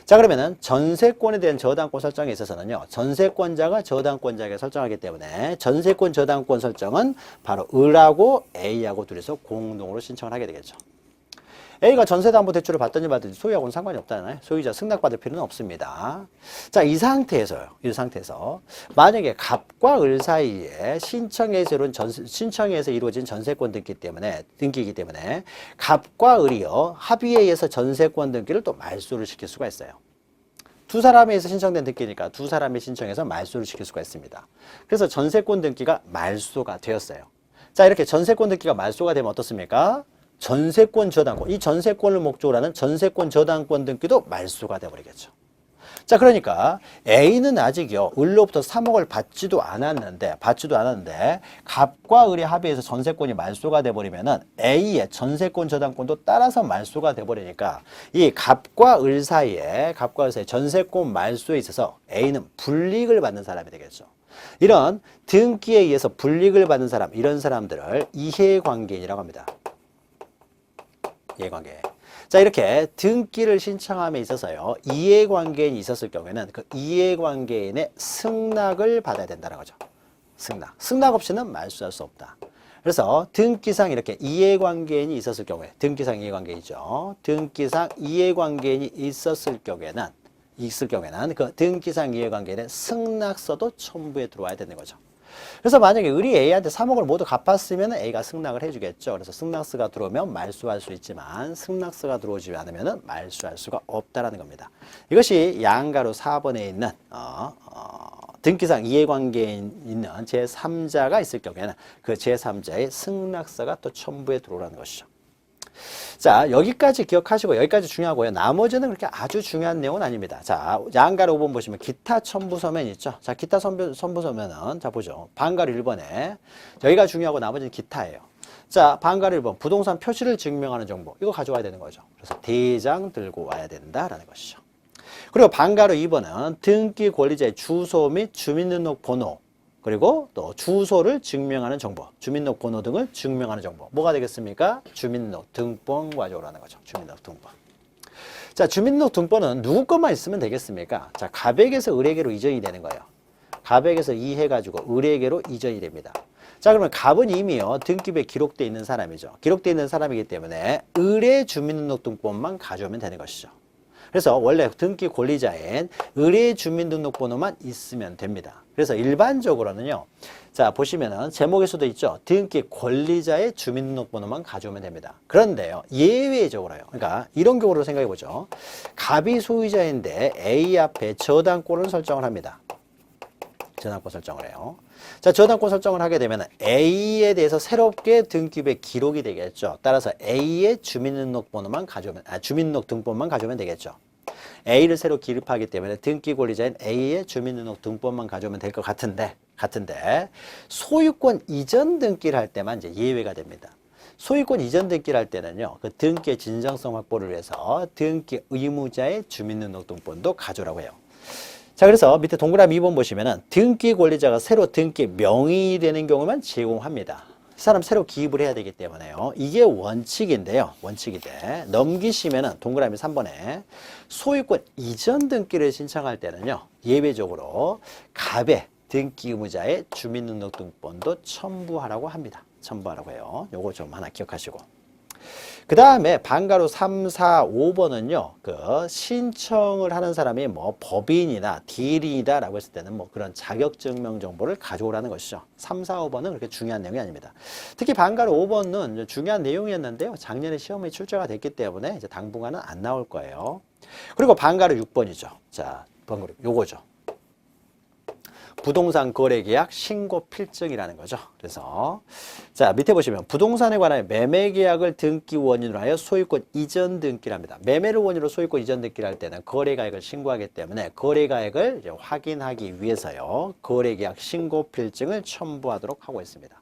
자, 그러면은 전세권에 대한 저당권 설정에 있어서는요, 전세권자가 저당권자에게 설정하기 때문에 전세권 저당권 설정은 바로 을하고 A하고 둘이서 공동으로 신청을 하게 되겠죠. A가 전세담보대출을 받든지 말든지 소유하고는 상관이 없잖아요. 소유자 승낙받을 필요는 없습니다. 자, 이 상태에서 만약에 갑과 을 사이에 신청에서 이루어진 전세권 등기이기 때문에 갑과 을이요, 합의에 의해서 전세권 등기를 또 말소를 시킬 수가 있어요. 두 사람에 의해서 신청된 등기니까 두 사람이 신청해서 말소를 시킬 수가 있습니다. 그래서 전세권 등기가 말소가 되었어요. 자, 이렇게 전세권 등기가 말소가 되면 어떻습니까? 전세권 저당권, 이 전세권을 목적으로 하는 전세권 저당권 등기도 말소가 되어버리겠죠. 자, 그러니까 A는 아직요, 을로부터 3억을 받지도 않았는데 갑과 을의 합의에서 전세권이 말소가 돼버리면은 A의 전세권 저당권도 따라서 말소가 돼버리니까 이 갑과 을 사이에 전세권 말소에 있어서 A는 불이익을 받는 사람이 되겠죠. 이런 등기에 의해서 불이익을 받는 사람, 이런 사람들을 이해관계인이라고 합니다. 이해관계. 자, 이렇게 등기를 신청함에 있어서요, 이해관계인이 있었을 경우에는 그 이해관계인의 승낙을 받아야 된다는 거죠. 승낙 없이는 말소할 수 없다. 그래서 등기상 이렇게 이해관계인이 있었을 경우에, 등기상 이해관계이죠. 등기상 이해관계인이 있을 경우에는 그 등기상 이해관계인의 승낙서도 첨부에 들어와야 되는 거죠. 그래서 만약에 을이 A한테 3억을 모두 갚았으면 A가 승낙을 해주겠죠. 그래서 승낙서가 들어오면 말소할 수 있지만 승낙서가 들어오지 않으면 말소할 수가 없다라는 겁니다. 이것이 양가로 4번에 있는 등기상 이해관계에 있는 제3자가 있을 경우에는 그 제3자의 승낙서가 또 첨부에 들어오라는 것이죠. 자, 여기까지 기억하시고 여기까지 중요하고요. 나머지는 그렇게 아주 중요한 내용은 아닙니다. 자, 양가로 5번 보시면 기타 첨부서면 있죠. 자, 기타 첨부서면은 자, 보죠. 방가로 1번에 여기가 중요하고 나머지는 기타예요. 자, 방가로 1번 부동산 표시를 증명하는 정보, 이거 가져와야 되는 거죠. 그래서 대장 들고 와야 된다라는 것이죠. 그리고 방가로 2번은 등기 권리자의 주소 및 주민등록번호, 그리고 또 주소를 증명하는 정보, 주민등록번호 등을 증명하는 정보. 뭐가 되겠습니까? 주민등록 등본 가져오라는 거죠. 주민등록 등본. 자, 주민등록 등본은 누구 것만 있으면 되겠습니까? 자, 갑에게서 을에게로 이전이 되는 거예요. 갑에게서 이해가지고 을에게로 이전이 됩니다. 자, 그러면 갑은 이미요, 등기부에 기록되어 있는 사람이죠. 기록되어 있는 사람이기 때문에 을의 주민등록 등본만 가져오면 되는 것이죠. 그래서 원래 등기 권리자인 을의 주민등록번호만 있으면 됩니다. 그래서 일반적으로는요, 자, 보시면은 제목에서도 있죠. 등기 권리자의 주민등록번호만 가져오면 됩니다. 그런데요, 예외적으로요. 그러니까 이런 경우로 생각해 보죠. 갑이 소유자인데 A 앞에 저당권을 설정을 합니다. 저당권 설정을 해요. 자, 저당권 설정을 하게 되면 A에 대해서 새롭게 등기부에 기록이 되겠죠. 따라서 A의 주민등록번호만 가져오면, 주민등록등본만 가져오면 되겠죠. A를 새로 기입하기 때문에 등기 권리자인 A의 주민등록 등본만 가져오면 될 것 같은데 소유권 이전 등기를 할 때만 이제 예외가 됩니다. 소유권 이전 등기를 할 때는요, 그 등기의 진정성 확보를 위해서 등기 의무자의 주민등록등본도 가져오라고 해요. 자, 그래서 밑에 동그라미 2번 보시면은 등기 권리자가 새로 등기 명의이 되는 경우만 제공합니다. 이 사람 새로 기입을 해야 되기 때문에요. 이게 원칙인데요. 원칙인데 넘기시면은 동그라미 3번에 소유권 이전 등기를 신청할 때는요, 예외적으로 갑의 등기 의무자의 주민등록등본도 첨부하라고 합니다. 첨부하라고 해요. 요거 좀 하나 기억하시고. 그 다음에 방가로 3, 4, 5번은요, 그 신청을 하는 사람이 뭐 법인이나 대리인이다 라고 했을 때는 뭐 그런 자격증명 정보를 가져오라는 것이죠. 3, 4, 5번은 그렇게 중요한 내용이 아닙니다. 특히 방가로 5번은 중요한 내용이었는데요. 작년에 시험에 출제가 됐기 때문에 이제 당분간은 안 나올 거예요. 그리고 방가로 6번이죠. 자, 방가로 요거죠. 부동산 거래계약 신고 필증이라는 거죠. 그래서 자, 밑에 보시면 부동산에 관한 매매 계약을 등기 원인으로 하여 소유권 이전 등기를 합니다. 매매를 원인으로 소유권 이전 등기를 할 때는 거래가액을 신고하기 때문에 거래가액을 이제 확인하기 위해서요, 거래계약 신고 필증을 첨부하도록 하고 있습니다.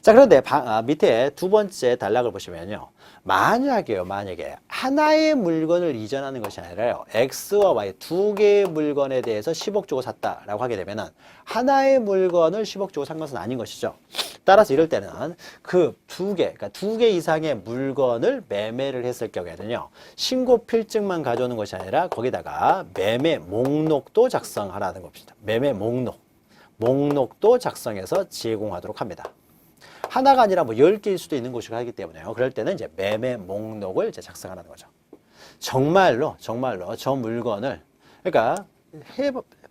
자, 그런데 밑에 두 번째 단락을 보시면요, 만약에 하나의 물건을 이전하는 것이 아니라요, X와 Y 두 개의 물건에 대해서 10억 주고 샀다라고 하게 되면은 하나의 물건을 10억 주고 산 것은 아닌 것이죠. 따라서 이럴 때는 그 그러니까 두 개 이상의 물건을 매매를 했을 경우에는요, 신고 필증만 가져오는 것이 아니라 거기다가 매매 목록도 작성하라는 겁니다. 매매 목록도 작성해서 제공하도록 합니다. 하나가 아니라 뭐 10개일 수도 있는 것이고 하기 때문에요. 그럴 때는 이제 매매 목록을 이제 작성하라는 거죠. 정말로 저 물건을, 그러니까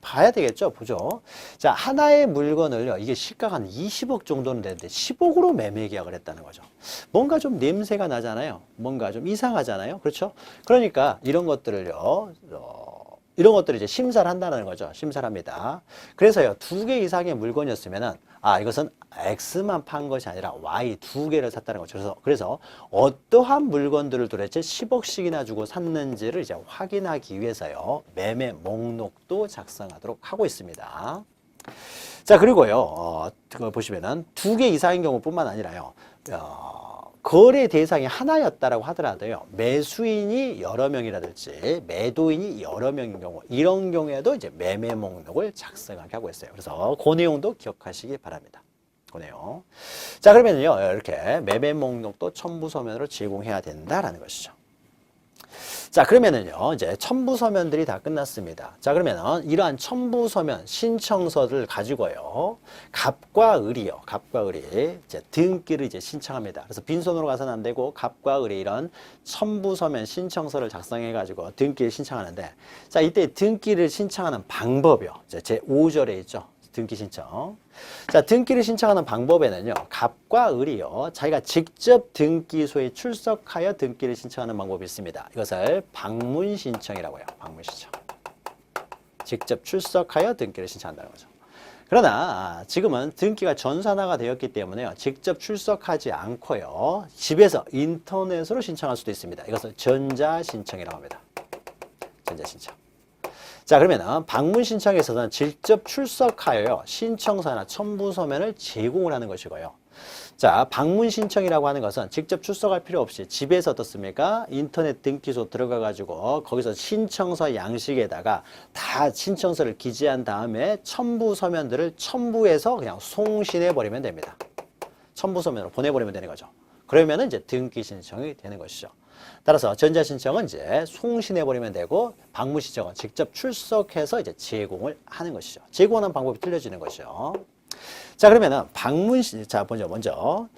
봐야 되겠죠. 보죠. 자, 하나의 물건을요, 이게 시가가 한 20억 정도는 되는데 10억으로 매매 계약을 했다는 거죠. 뭔가 좀 냄새가 나잖아요. 뭔가 좀 이상하잖아요. 그렇죠? 그러니까 이런 것들을요, 이런 것들을 이제 심사를 한다는 거죠. 심사를 합니다. 그래서요, 두 개 이상의 물건이었으면은, 이것은 X만 판 것이 아니라 Y 두 개를 샀다는 거죠. 그래서 어떠한 물건들을 도대체 10억씩이나 주고 샀는지를 이제 확인하기 위해서요, 매매 목록도 작성하도록 하고 있습니다. 자, 그리고요, 그걸 보시면은 두 개 이상인 경우뿐만 아니라요, 거래 대상이 하나였다라고 하더라도요, 매수인이 여러 명이라든지 매도인이 여러 명인 경우, 이런 경우에도 이제 매매 목록을 작성하게 하고 있어요. 그래서 그 내용도 기억하시기 바랍니다. 그 내용. 자, 그러면요, 이렇게 매매 목록도 첨부 서면으로 제공해야 된다라는 것이죠. 자, 그러면은요, 이제 첨부 서면들이 다 끝났습니다. 자, 그러면은 이러한 첨부 서면 신청서를 가지고요, 갑과 을이요, 이제 등기를 이제 신청합니다. 그래서 빈손으로 가서는 안 되고 갑과 을이 이런 첨부 서면 신청서를 작성해 가지고 등기를 신청하는데, 자, 이때 등기를 신청하는 방법이요, 이제 제 5절에 있죠. 등기 신청. 자, 등기를 신청하는 방법에는요, 갑과 을이요, 자기가 직접 등기소에 출석하여 등기를 신청하는 방법이 있습니다. 이것을 방문 신청이라고 해요. 방문 신청. 직접 출석하여 등기를 신청한다는 거죠. 그러나 지금은 등기가 전산화가 되었기 때문에요, 직접 출석하지 않고요, 집에서 인터넷으로 신청할 수도 있습니다. 이것을 전자신청이라고 합니다. 전자신청. 자, 그러면 방문 신청에 있어서는 직접 출석하여 신청서나 첨부 서면을 제공을 하는 것이고요. 자, 방문 신청이라고 하는 것은 직접 출석할 필요 없이 집에서 어떻습니까? 인터넷 등기소 들어가 가지고 거기서 신청서 양식에다가 다 신청서를 기재한 다음에 첨부 서면들을 첨부해서 그냥 송신해 버리면 됩니다. 첨부 서면으로 보내버리면 되는 거죠. 그러면은 이제 등기 신청이 되는 것이죠. 따라서 전자신청은 이제 송신해버리면 되고, 방문신청은 직접 출석해서 이제 제공을 하는 것이죠. 제공하는 방법이 틀려지는 것이죠. 자, 그러면은 자, 먼저.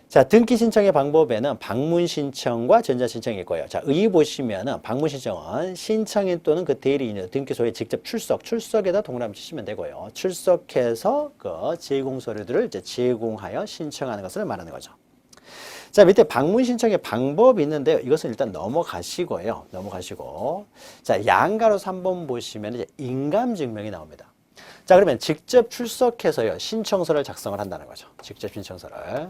자, 등기 신청의 방법에는 방문 신청과 전자신청이 있고요. 자, 의 보시면은 방문 신청은 신청인 또는 그 대리인이 등기소에 직접 출석에다 동그라미 치시면 되고요. 출석해서 그 제공 서류들을 이제 제공하여 신청하는 것을 말하는 거죠. 자, 밑에 방문 신청의 방법이 있는데요, 이것은 일단 넘어가시고요. 자, 양가로 3번 보시면 이제 인감증명이 나옵니다. 자, 그러면 직접 출석해서요, 신청서를 작성을 한다는 거죠. 직접 신청서를.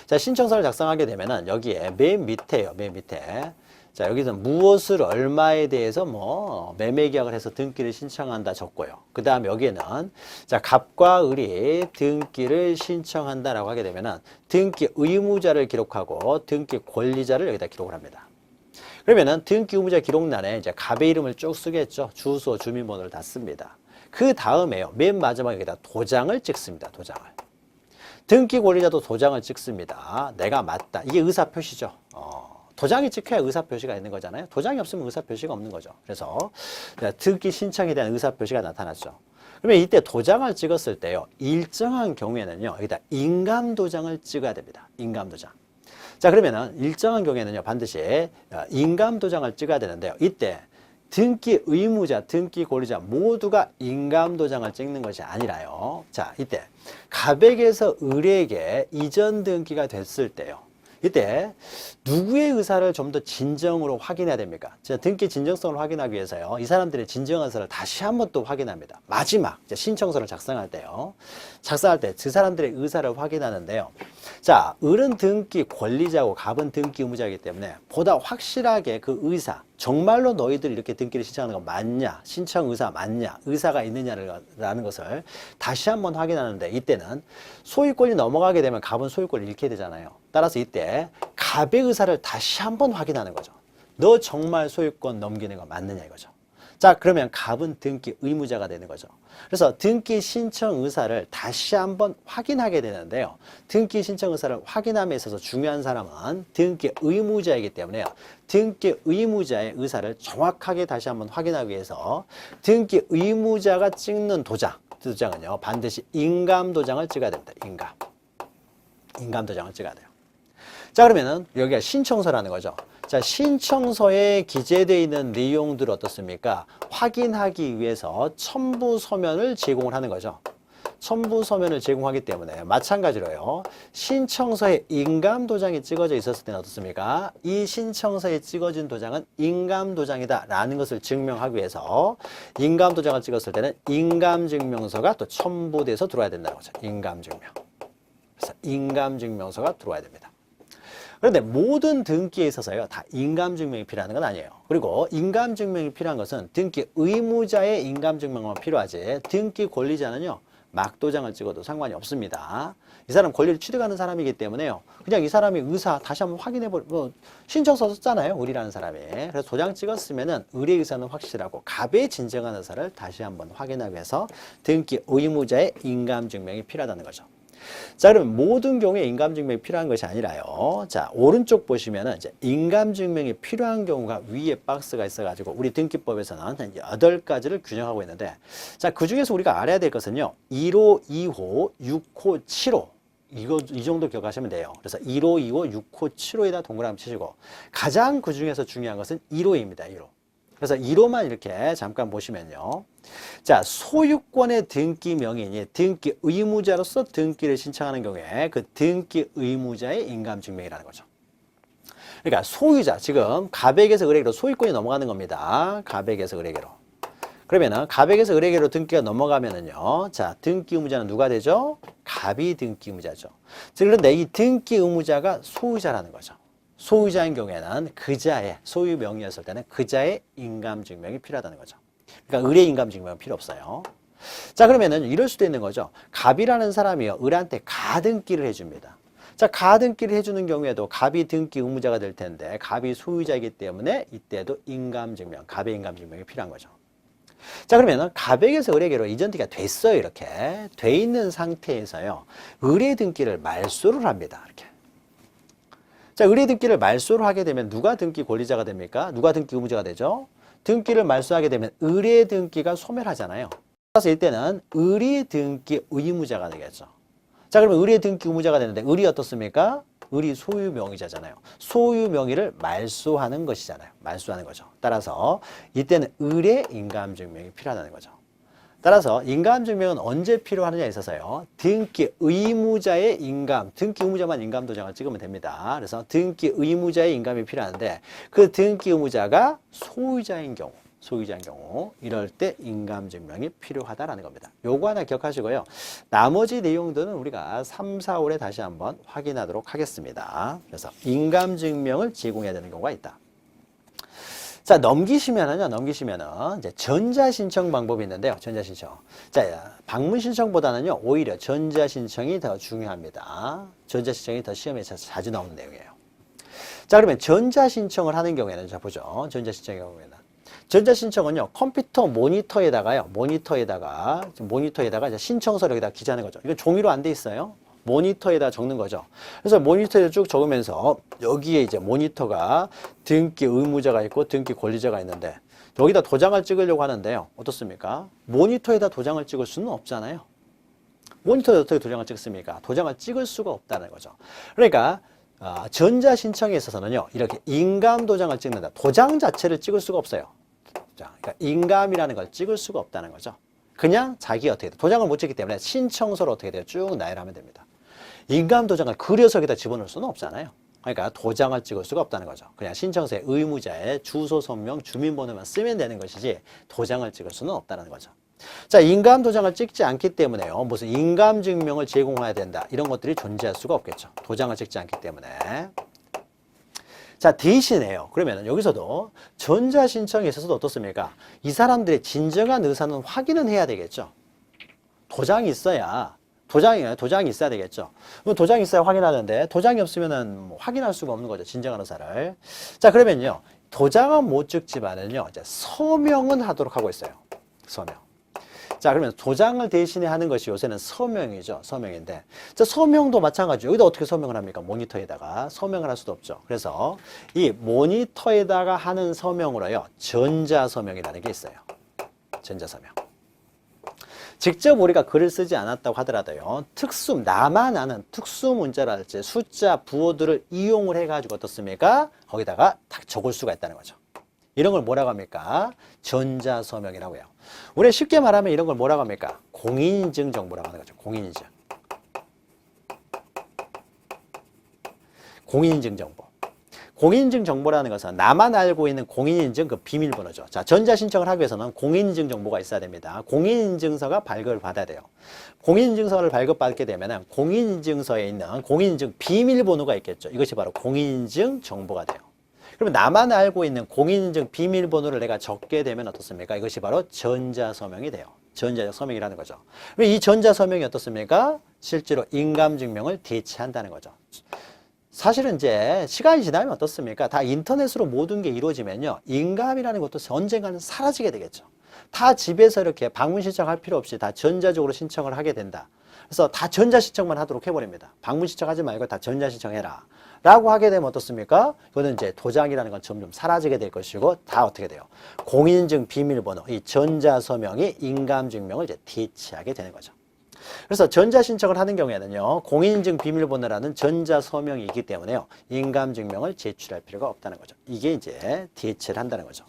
자, 신청서를 작성하게 되면은 여기에 맨 밑에요, 맨 밑에. 자, 여기서 무엇을 얼마에 대해서 뭐 매매 계약을 해서 등기를 신청한다 적고요. 그 다음 여기에는 자, 갑과 을이 등기를 신청한다라고 하게 되면은 등기 의무자를 기록하고 등기 권리자를 여기다 기록을 합니다. 그러면은 등기 의무자 기록란에 이제 갑의 이름을 쭉 쓰겠죠. 주소, 주민번호를 다 씁니다. 그 다음에요, 맨 마지막에 여기다 도장을 찍습니다. 도장을. 등기 권리자도 도장을 찍습니다. 내가 맞다. 이게 의사표시죠. 도장이 찍혀야 의사표시가 있는 거잖아요. 도장이 없으면 의사표시가 없는 거죠. 그래서 등기 신청에 대한 의사표시가 나타났죠. 그러면 이때 도장을 찍었을 때요, 일정한 경우에는요, 여기다 인감도장을 찍어야 됩니다. 인감도장. 자, 그러면은 일정한 경우에는요, 반드시 인감도장을 찍어야 되는데요. 이때 등기 의무자, 등기 권리자 모두가 인감도장을 찍는 것이 아니라요. 자, 이때 갑에게서 을에게 이전 등기가 됐을 때요, 이때 누구의 의사를 좀 더 진정으로 확인해야 됩니까? 등기 진정성을 확인하기 위해서요, 이 사람들의 진정 의사를 다시 한번 또 확인합니다. 마지막 신청서를 작성할 때요, 작성할 때 그 사람들의 의사를 확인하는데요. 자, 을은 등기 권리자고 갑은 등기 의무자이기 때문에 보다 확실하게 그 의사, 정말로 너희들이 이렇게 등기를 신청하는 거 맞냐, 신청 의사 맞냐, 의사가 있느냐라는 것을 다시 한번 확인하는데, 이때는 소유권이 넘어가게 되면 갑은 소유권을 잃게 되잖아요. 따라서 이때 갑의 의사를 다시 한번 확인하는 거죠. 너 정말 소유권 넘기는 거 맞느냐 이거죠. 자, 그러면 갑은 등기 의무자가 되는 거죠. 그래서 등기 신청 의사를 다시 한번 확인하게 되는데요. 등기 신청 의사를 확인함에 있어서 중요한 사람은 등기 의무자이기 때문에요. 등기 의무자의 의사를 정확하게 다시 한번 확인하기 위해서 등기 의무자가 찍는 도장은요, 반드시 인감도장을 찍어야 됩니다. 인감도장을 찍어야 돼요. 자, 그러면은 여기가 신청서라는 거죠. 자, 신청서에 기재되어 있는 내용들 어떻습니까? 확인하기 위해서 첨부 서면을 제공을 하는 거죠. 첨부 서면을 제공하기 때문에 마찬가지로요, 신청서에 인감도장이 찍어져 있었을 때는 어떻습니까? 이 신청서에 찍어진 도장은 인감도장이다 라는 것을 증명하기 위해서 인감도장을 찍었을 때는 인감증명서가 또 첨부돼서 들어와야 된다는 거죠. 인감증명. 그래서 인감증명서가 들어와야 됩니다. 그런데 모든 등기에 있어서요, 다 인감증명이 필요한 건 아니에요. 그리고 인감증명이 필요한 것은 등기 의무자의 인감증명만 필요하지, 등기 권리자는요, 막도장을 찍어도 상관이 없습니다. 이 사람 권리를 취득하는 사람이기 때문에요, 그냥 이 사람이 의사 다시 한번 확인해보고, 신청서 썼잖아요, 을이라는 사람이. 그래서 도장 찍었으면은 을의 의사는 확실하고 갑의 진정한 의사를 다시 한번 확인하기 위해서 등기 의무자의 인감증명이 필요하다는 거죠. 자, 그러면 모든 경우에 인감증명이 필요한 것이 아니라요. 자, 오른쪽 보시면은 이제 인감증명이 필요한 경우가 위에 박스가 있어가지고 우리 등기법에서는 한 8가지를 규정하고 있는데, 자, 그 중에서 우리가 알아야 될 것은요, 1호, 2호, 6호, 7호. 이 정도 기억하시면 돼요. 그래서 1호, 2호, 6호, 7호에다 동그라미 치시고, 가장 그 중에서 중요한 것은 1호입니다. 1호. 그래서 1호만 이렇게 잠깐 보시면요. 자, 소유권의 등기 명의인이 등기 의무자로서 등기를 신청하는 경우에 그 등기 의무자의 인감증명이라는 거죠. 그러니까 소유자, 지금 갑에게서 을에게로 소유권이 넘어가는 겁니다. 갑에게서 을에게로. 그러면은 갑에게서 을에게로 등기가 넘어가면은요, 자, 등기 의무자는 누가 되죠? 갑이 등기 의무자죠. 그런데 이 등기 의무자가 소유자라는 거죠. 소유자인 경우에는 그자의 소유 명의였을 때는 그자의 인감증명이 필요하다는 거죠. 그러니까 을의 인감증명은 필요 없어요. 자, 그러면은 이럴 수도 있는 거죠. 갑이라는 사람이요, 을한테 가등기를 해줍니다. 자, 가등기를 해주는 경우에도 갑이 등기 의무자가 될 텐데 갑이 소유자이기 때문에 이때도 인감증명, 갑의 인감증명이 필요한 거죠. 자, 그러면은 갑에게서 을에게로 이전 등기가 됐어요. 이렇게 돼 있는 상태에서요, 을의 등기를 말소를 합니다. 이렇게. 자, 을의 등기를 말소를 하게 되면 누가 등기 권리자가 됩니까? 누가 등기 의무자가 되죠? 등기를 말소하게 되면 을의 등기가 소멸하잖아요. 따라서 이때는 을이 등기 의무자가 되겠죠. 자, 그러면 을의 등기 의무자가 되는데 을이 어떻습니까? 을이 소유 명의자잖아요. 소유 명의를 말소하는 것이잖아요. 말소하는 거죠. 따라서 이때는 을의 인감증명이 필요하다는 거죠. 따라서 인감증명은 언제 필요하느냐에 있어서요, 등기 의무자의 인감, 등기 의무자만 인감도장을 찍으면 됩니다. 그래서 등기 의무자의 인감이 필요한데 그 등기 의무자가 소유자인 경우, 소유자인 경우 이럴 때 인감증명이 필요하다라는 겁니다. 요거 하나 기억하시고요. 나머지 내용들은 우리가 3, 4월에 다시 한번 확인하도록 하겠습니다. 그래서 인감증명을 제공해야 되는 경우가 있다. 자, 넘기시면은 이제 전자신청 방법이 있는데요. 전자신청. 자, 방문신청보다는요, 오히려 전자신청이 더 중요합니다. 전자신청이 더 시험에 자주 나오는 내용이에요. 자, 그러면 전자신청을 하는 경우에는, 자, 보죠. 전자신청의 경우에는. 전자신청은요, 컴퓨터 모니터에다가 이제 신청서를 여기다 기재하는 거죠. 이건 종이로 안 돼 있어요. 모니터에다 적는 거죠. 그래서 모니터에 쭉 적으면서 여기에 이제 모니터가 등기 의무자가 있고 등기 권리자가 있는데 여기다 도장을 찍으려고 하는데요. 어떻습니까? 모니터에다 도장을 찍을 수는 없잖아요. 모니터에 어떻게 도장을 찍습니까? 도장을 찍을 수가 없다는 거죠. 그러니까 전자신청에 있어서는요. 이렇게 인감 도장을 찍는다. 도장 자체를 찍을 수가 없어요. 자, 그러니까 인감이라는 걸 찍을 수가 없다는 거죠. 그냥 자기 어떻게 돼? 도장을 못 찍기 때문에 신청서를 어떻게 돼요? 쭉 나열하면 됩니다. 인감 도장을 그려서 여기다 집어넣을 수는 없잖아요. 그러니까 도장을 찍을 수가 없다는 거죠. 그냥 신청서의 의무자의 주소, 선명, 주민번호만 쓰면 되는 것이지 도장을 찍을 수는 없다는 거죠. 자, 인감 도장을 찍지 않기 때문에요. 무슨 인감 증명을 제공해야 된다. 이런 것들이 존재할 수가 없겠죠. 도장을 찍지 않기 때문에. 자, 대신에요. 그러면 여기서도 전자신청에 있어서도 어떻습니까? 이 사람들의 진정한 의사는 확인은 해야 되겠죠. 도장이 있어야, 도장이 있어야 되겠죠. 그럼 도장이 있어야 확인하는데 도장이 없으면은 확인할 수가 없는 거죠. 진정한 의사를. 자, 그러면요. 도장은 못 찍지만은요. 이제 서명은 하도록 하고 있어요. 서명. 자, 그러면 도장을 대신에 하는 것이 요새는 서명이죠. 서명인데. 자, 서명도 마찬가지죠. 여기다 어떻게 서명을 합니까? 모니터에다가 서명을 할 수도 없죠. 그래서 이 모니터에다가 하는 서명으로요. 전자서명이라는 게 있어요. 전자서명. 직접 우리가 글을 쓰지 않았다고 하더라도요. 나만 아는 특수 문자랄지 숫자, 부호들을 이용을 해가지고 어떻습니까? 거기다가 딱 적을 수가 있다는 거죠. 이런 걸 뭐라고 합니까? 전자서명이라고 해요. 우리 쉽게 말하면 이런 걸 뭐라고 합니까? 공인인증 정보라고 하는 거죠. 공인인증. 공인인증 정보. 공인인증 정보라는 것은 나만 알고 있는 공인인증 그 비밀번호죠. 자, 전자신청을 하기 위해서는 공인인증 정보가 있어야 됩니다. 공인인증서가 발급을 받아야 돼요. 공인인증서를 발급받게 되면 공인인증서에 있는 공인인증 비밀번호가 있겠죠. 이것이 바로 공인인증 정보가 돼요. 그러면 나만 알고 있는 공인인증 비밀번호를 내가 적게 되면 어떻습니까? 이것이 바로 전자서명이 돼요. 전자적 서명이라는 거죠. 이 전자서명이 어떻습니까? 실제로 인감증명을 대체한다는 거죠. 사실은 이제 시간이 지나면 어떻습니까? 다 인터넷으로 모든 게 이루어지면요. 인감이라는 것도 언젠가는 사라지게 되겠죠. 다 집에서 이렇게 방문 신청할 필요 없이 다 전자적으로 신청을 하게 된다. 그래서 다 전자신청만 하도록 해버립니다. 방문 신청하지 말고 다 전자신청해라. 라고 하게 되면 어떻습니까? 이거는 이제 도장이라는 건 점점 사라지게 될 것이고 다 어떻게 돼요? 공인인증 비밀번호, 이 전자서명이 인감증명을 이제 대체하게 되는 거죠. 그래서 전자신청을 하는 경우에는요. 공인인증 비밀번호라는 전자서명이 있기 때문에요. 인감증명을 제출할 필요가 없다는 거죠. 이게 이제 대체를 한다는 거죠.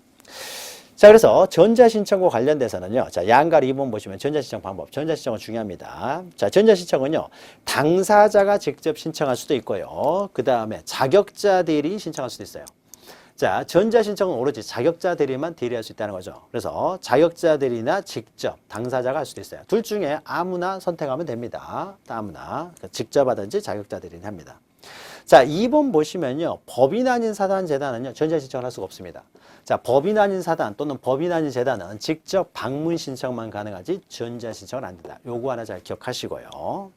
자, 그래서 전자신청과 관련돼서는요. 자, 양갈 2번 보시면 전자신청 방법. 전자신청은 중요합니다. 자, 전자신청은요. 당사자가 직접 신청할 수도 있고요. 그 다음에 자격자들이 신청할 수도 있어요. 자, 전자신청은 오로지 자격자들이만 대리할 수 있다는 거죠. 그래서 자격자들이나 직접 당사자가 할 수도 있어요. 둘 중에 아무나 선택하면 됩니다. 아무나. 직접 하든지 자격자들이 합니다. 자, 2번 보시면요. 법인 아닌 사단 재단은요. 전자신청을 할 수가 없습니다. 자, 법인 아닌 사단 또는 법인 아닌 재단은 직접 방문 신청만 가능하지 전자신청은 안 된다. 요거 하나 잘 기억하시고요.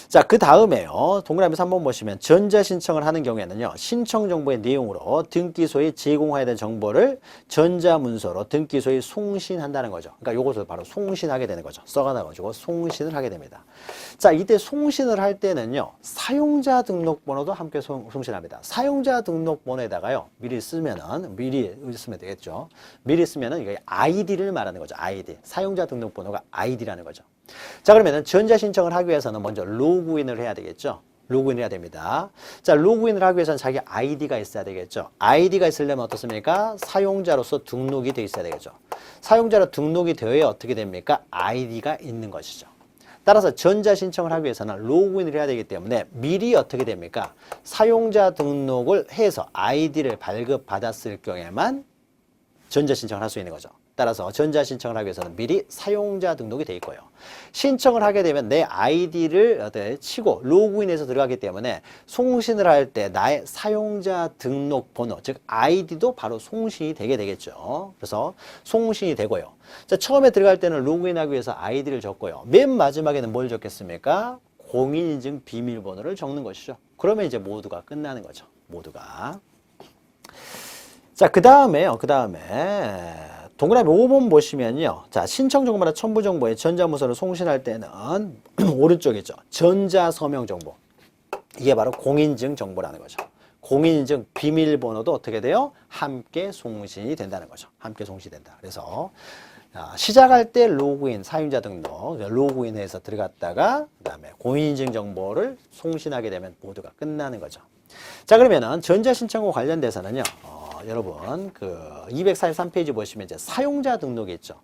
자, 그 다음에요. 동그라미 3번 보시면 전자신청을 하는 경우에는요. 신청 정보의 내용으로 등기소에 제공해야 되는 정보를 전자문서로 등기소에 송신한다는 거죠. 그러니까 요것을 바로 송신하게 되는 거죠. 써가지고 송신을 하게 됩니다. 자, 이때 송신을 할 때는요. 사용자 등록번호도 함께 송신합니다. 사용자 등록번호에다가요. 미리 쓰면 되겠죠. 미리 쓰면은 이게 아이디를 말하는 거죠. 아이디. 사용자 등록번호가 아이디라는 거죠. 자, 그러면은 전자신청을 하기 위해서는 먼저 로그인을 해야 되겠죠. 로그인을 해야 됩니다. 자, 로그인을 하기 위해서는 자기 아이디가 있어야 되겠죠. 아이디가 있으려면 어떻습니까? 사용자로서 등록이 돼 있어야 되겠죠. 사용자로 등록이 되어야 어떻게 됩니까? 아이디가 있는 것이죠. 따라서 전자신청을 하기 위해서는 로그인을 해야 되기 때문에 미리 어떻게 됩니까? 사용자 등록을 해서 아이디를 발급받았을 경우에만 전자 신청을 할 수 있는 거죠. 따라서 전자 신청을 하기 위해서는 미리 사용자 등록이 돼 있고요. 신청을 하게 되면 내 아이디를 치고 로그인해서 들어가기 때문에 송신을 할 때 나의 사용자 등록 번호, 즉 아이디도 바로 송신이 되게 되겠죠. 그래서 송신이 되고요. 자, 처음에 들어갈 때는 로그인하기 위해서 아이디를 적고요. 맨 마지막에는 뭘 적겠습니까? 공인인증 비밀번호를 적는 것이죠. 그러면 이제 모두가 끝나는 거죠. 모두가. 자, 그 다음에 동그라미 5번 보시면요. 자, 신청 정보나 첨부 정보에 전자문서를 송신할 때는 오른쪽이죠. 전자서명 정보. 이게 바로 공인증 정보라는 거죠. 공인인증 비밀번호도 어떻게 돼요? 함께 송신이 된다는 거죠. 함께 송신이 된다. 그래서 시작할 때 로그인, 사용자 등록, 로그인해서 들어갔다가 그다음에 공인인증 정보를 송신하게 되면 모두가 끝나는 거죠. 자, 그러면은 전자신청과 관련돼서는요. 여러분 그 243페이지 보시면 이제 사용자 등록이 있죠.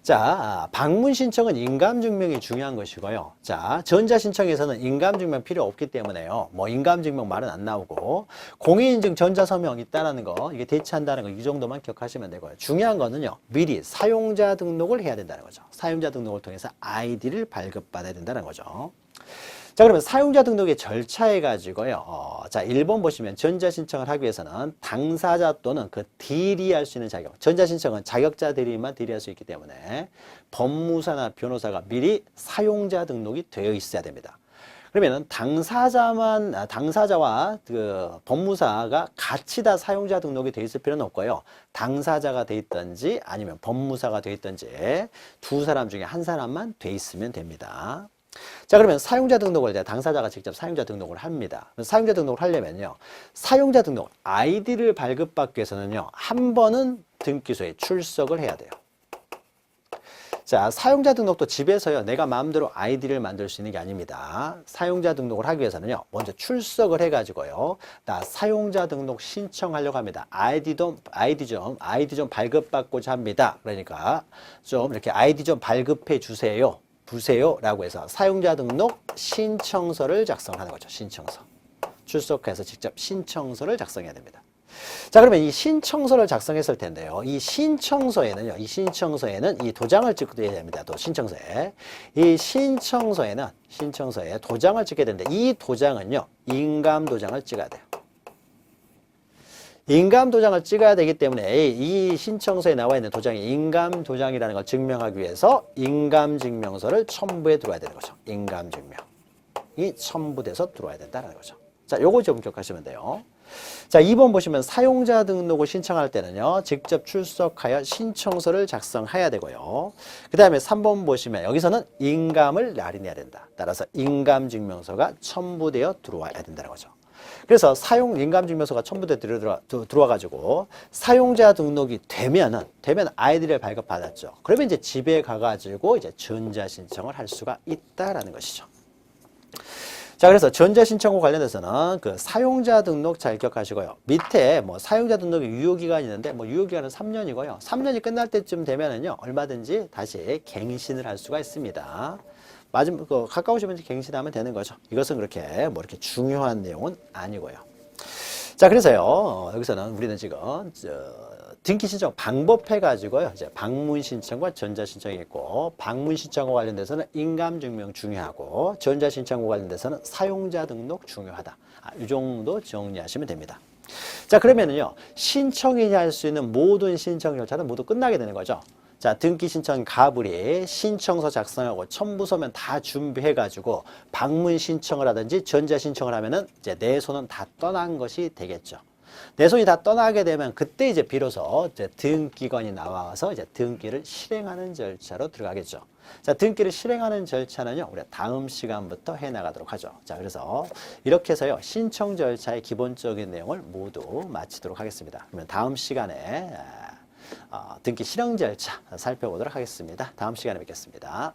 자, 방문 신청은 인감 증명이 중요한 것이고요. 자, 전자 신청에서는 인감 증명 필요 없기 때문에요. 뭐 인감 증명 말은 안 나오고 공인인증 전자 서명 있다라는 거, 이게 대체한다는 거 이 정도만 기억하시면 되고요. 중요한 거는요. 미리 사용자 등록을 해야 된다는 거죠. 사용자 등록을 통해서 아이디를 발급받아야 된다는 거죠. 자, 그러면 사용자 등록의 절차해 가지고요. 자, 1번 보시면 전자 신청을 하기 위해서는 당사자 또는 그 대리할 수 있는 자격. 전자 신청은 자격자 대리만 대리할 수 있기 때문에 법무사나 변호사가 미리 사용자 등록이 되어 있어야 됩니다. 그러면은 당사자와 그 법무사가 같이 다 사용자 등록이 되어 있을 필요는 없고요. 당사자가 돼 있든지 아니면 법무사가 돼 있든지 두 사람 중에 한 사람만 돼 있으면 됩니다. 자, 그러면 사용자 등록을 이제 당사자가 직접 사용자 등록을 합니다. 사용자 등록을 하려면요. 사용자 등록 아이디를 발급받기 위해서는요. 한 번은 등기소에 출석을 해야 돼요. 자, 사용자 등록도 집에서요. 내가 마음대로 아이디를 만들 수 있는 게 아닙니다. 사용자 등록을 하기 위해서는요. 먼저 출석을 해가지고요. 나 사용자 등록 신청하려고 합니다. 아이디 좀 발급받고자 합니다. 그러니까 좀 이렇게 아이디 좀 발급해 주세요. 라고 해서 사용자 등록 신청서를 작성하는 거죠. 신청서. 출석해서 직접 신청서를 작성해야 됩니다. 자, 그러면 이 신청서를 작성했을 텐데요. 이 신청서에는 이 도장을 찍어야 됩니다. 또 신청서에. 이 신청서에 도장을 찍게 되는데 이 도장은요. 인감 도장을 찍어야 돼요. 인감 도장을 찍어야 되기 때문에 이 신청서에 나와 있는 도장이 인감 도장이라는 걸 증명하기 위해서 인감 증명서를 첨부해 들어와야 되는 거죠. 인감 증명이 첨부돼서 들어와야 된다는 거죠. 자, 요거 좀 기억하시면 돼요. 자, 2번 보시면 사용자 등록을 신청할 때는요. 직접 출석하여 신청서를 작성해야 되고요. 그 다음에 3번 보시면 여기서는 인감을 날인해야 된다. 따라서 인감 증명서가 첨부되어 들어와야 된다는 거죠. 그래서 인감증명서가 첨부돼 들어와가지고 사용자 등록이 되면 아이디를 발급받았죠. 그러면 이제 집에 가가지고 이제 전자신청을 할 수가 있다라는 것이죠. 자, 그래서 전자신청과 관련해서는 그 사용자 등록 잘 기억하시고요. 밑에 뭐 사용자 등록의 유효기간이 있는데 뭐 유효기간은 3년이고요. 3년이 끝날 때쯤 되면은요, 얼마든지 다시 갱신을 할 수가 있습니다. 가까우시면 갱신하면 되는 거죠. 이것은 그렇게 뭐 이렇게 중요한 내용은 아니고요. 자, 그래서요, 여기서는 우리는 지금 등기 신청 방법 해가지고요, 이제 방문 신청과 전자 신청이 있고, 방문 신청과 관련돼서는 인감 증명 중요하고, 전자 신청과 관련돼서는 사용자 등록 중요하다. 이 정도 정리하시면 됩니다. 자, 그러면은요, 신청인이 할 수 있는 모든 신청 절차는 모두 끝나게 되는 거죠. 자, 등기 신청 가불이 신청서 작성하고 첨부서면 다 준비해가지고 방문 신청을 하든지 전자 신청을 하면은 이제 내 손은 다 떠난 것이 되겠죠. 내 손이 다 떠나게 되면 그때 이제 비로소 이제 등기관이 나와서 이제 등기를 실행하는 절차로 들어가겠죠. 자, 등기를 실행하는 절차는요, 우리가 다음 시간부터 해 나가도록 하죠. 자, 그래서 이렇게 해서요, 신청 절차의 기본적인 내용을 모두 마치도록 하겠습니다. 그러면 다음 시간에 등기 실행 절차 살펴보도록 하겠습니다. 다음 시간에 뵙겠습니다.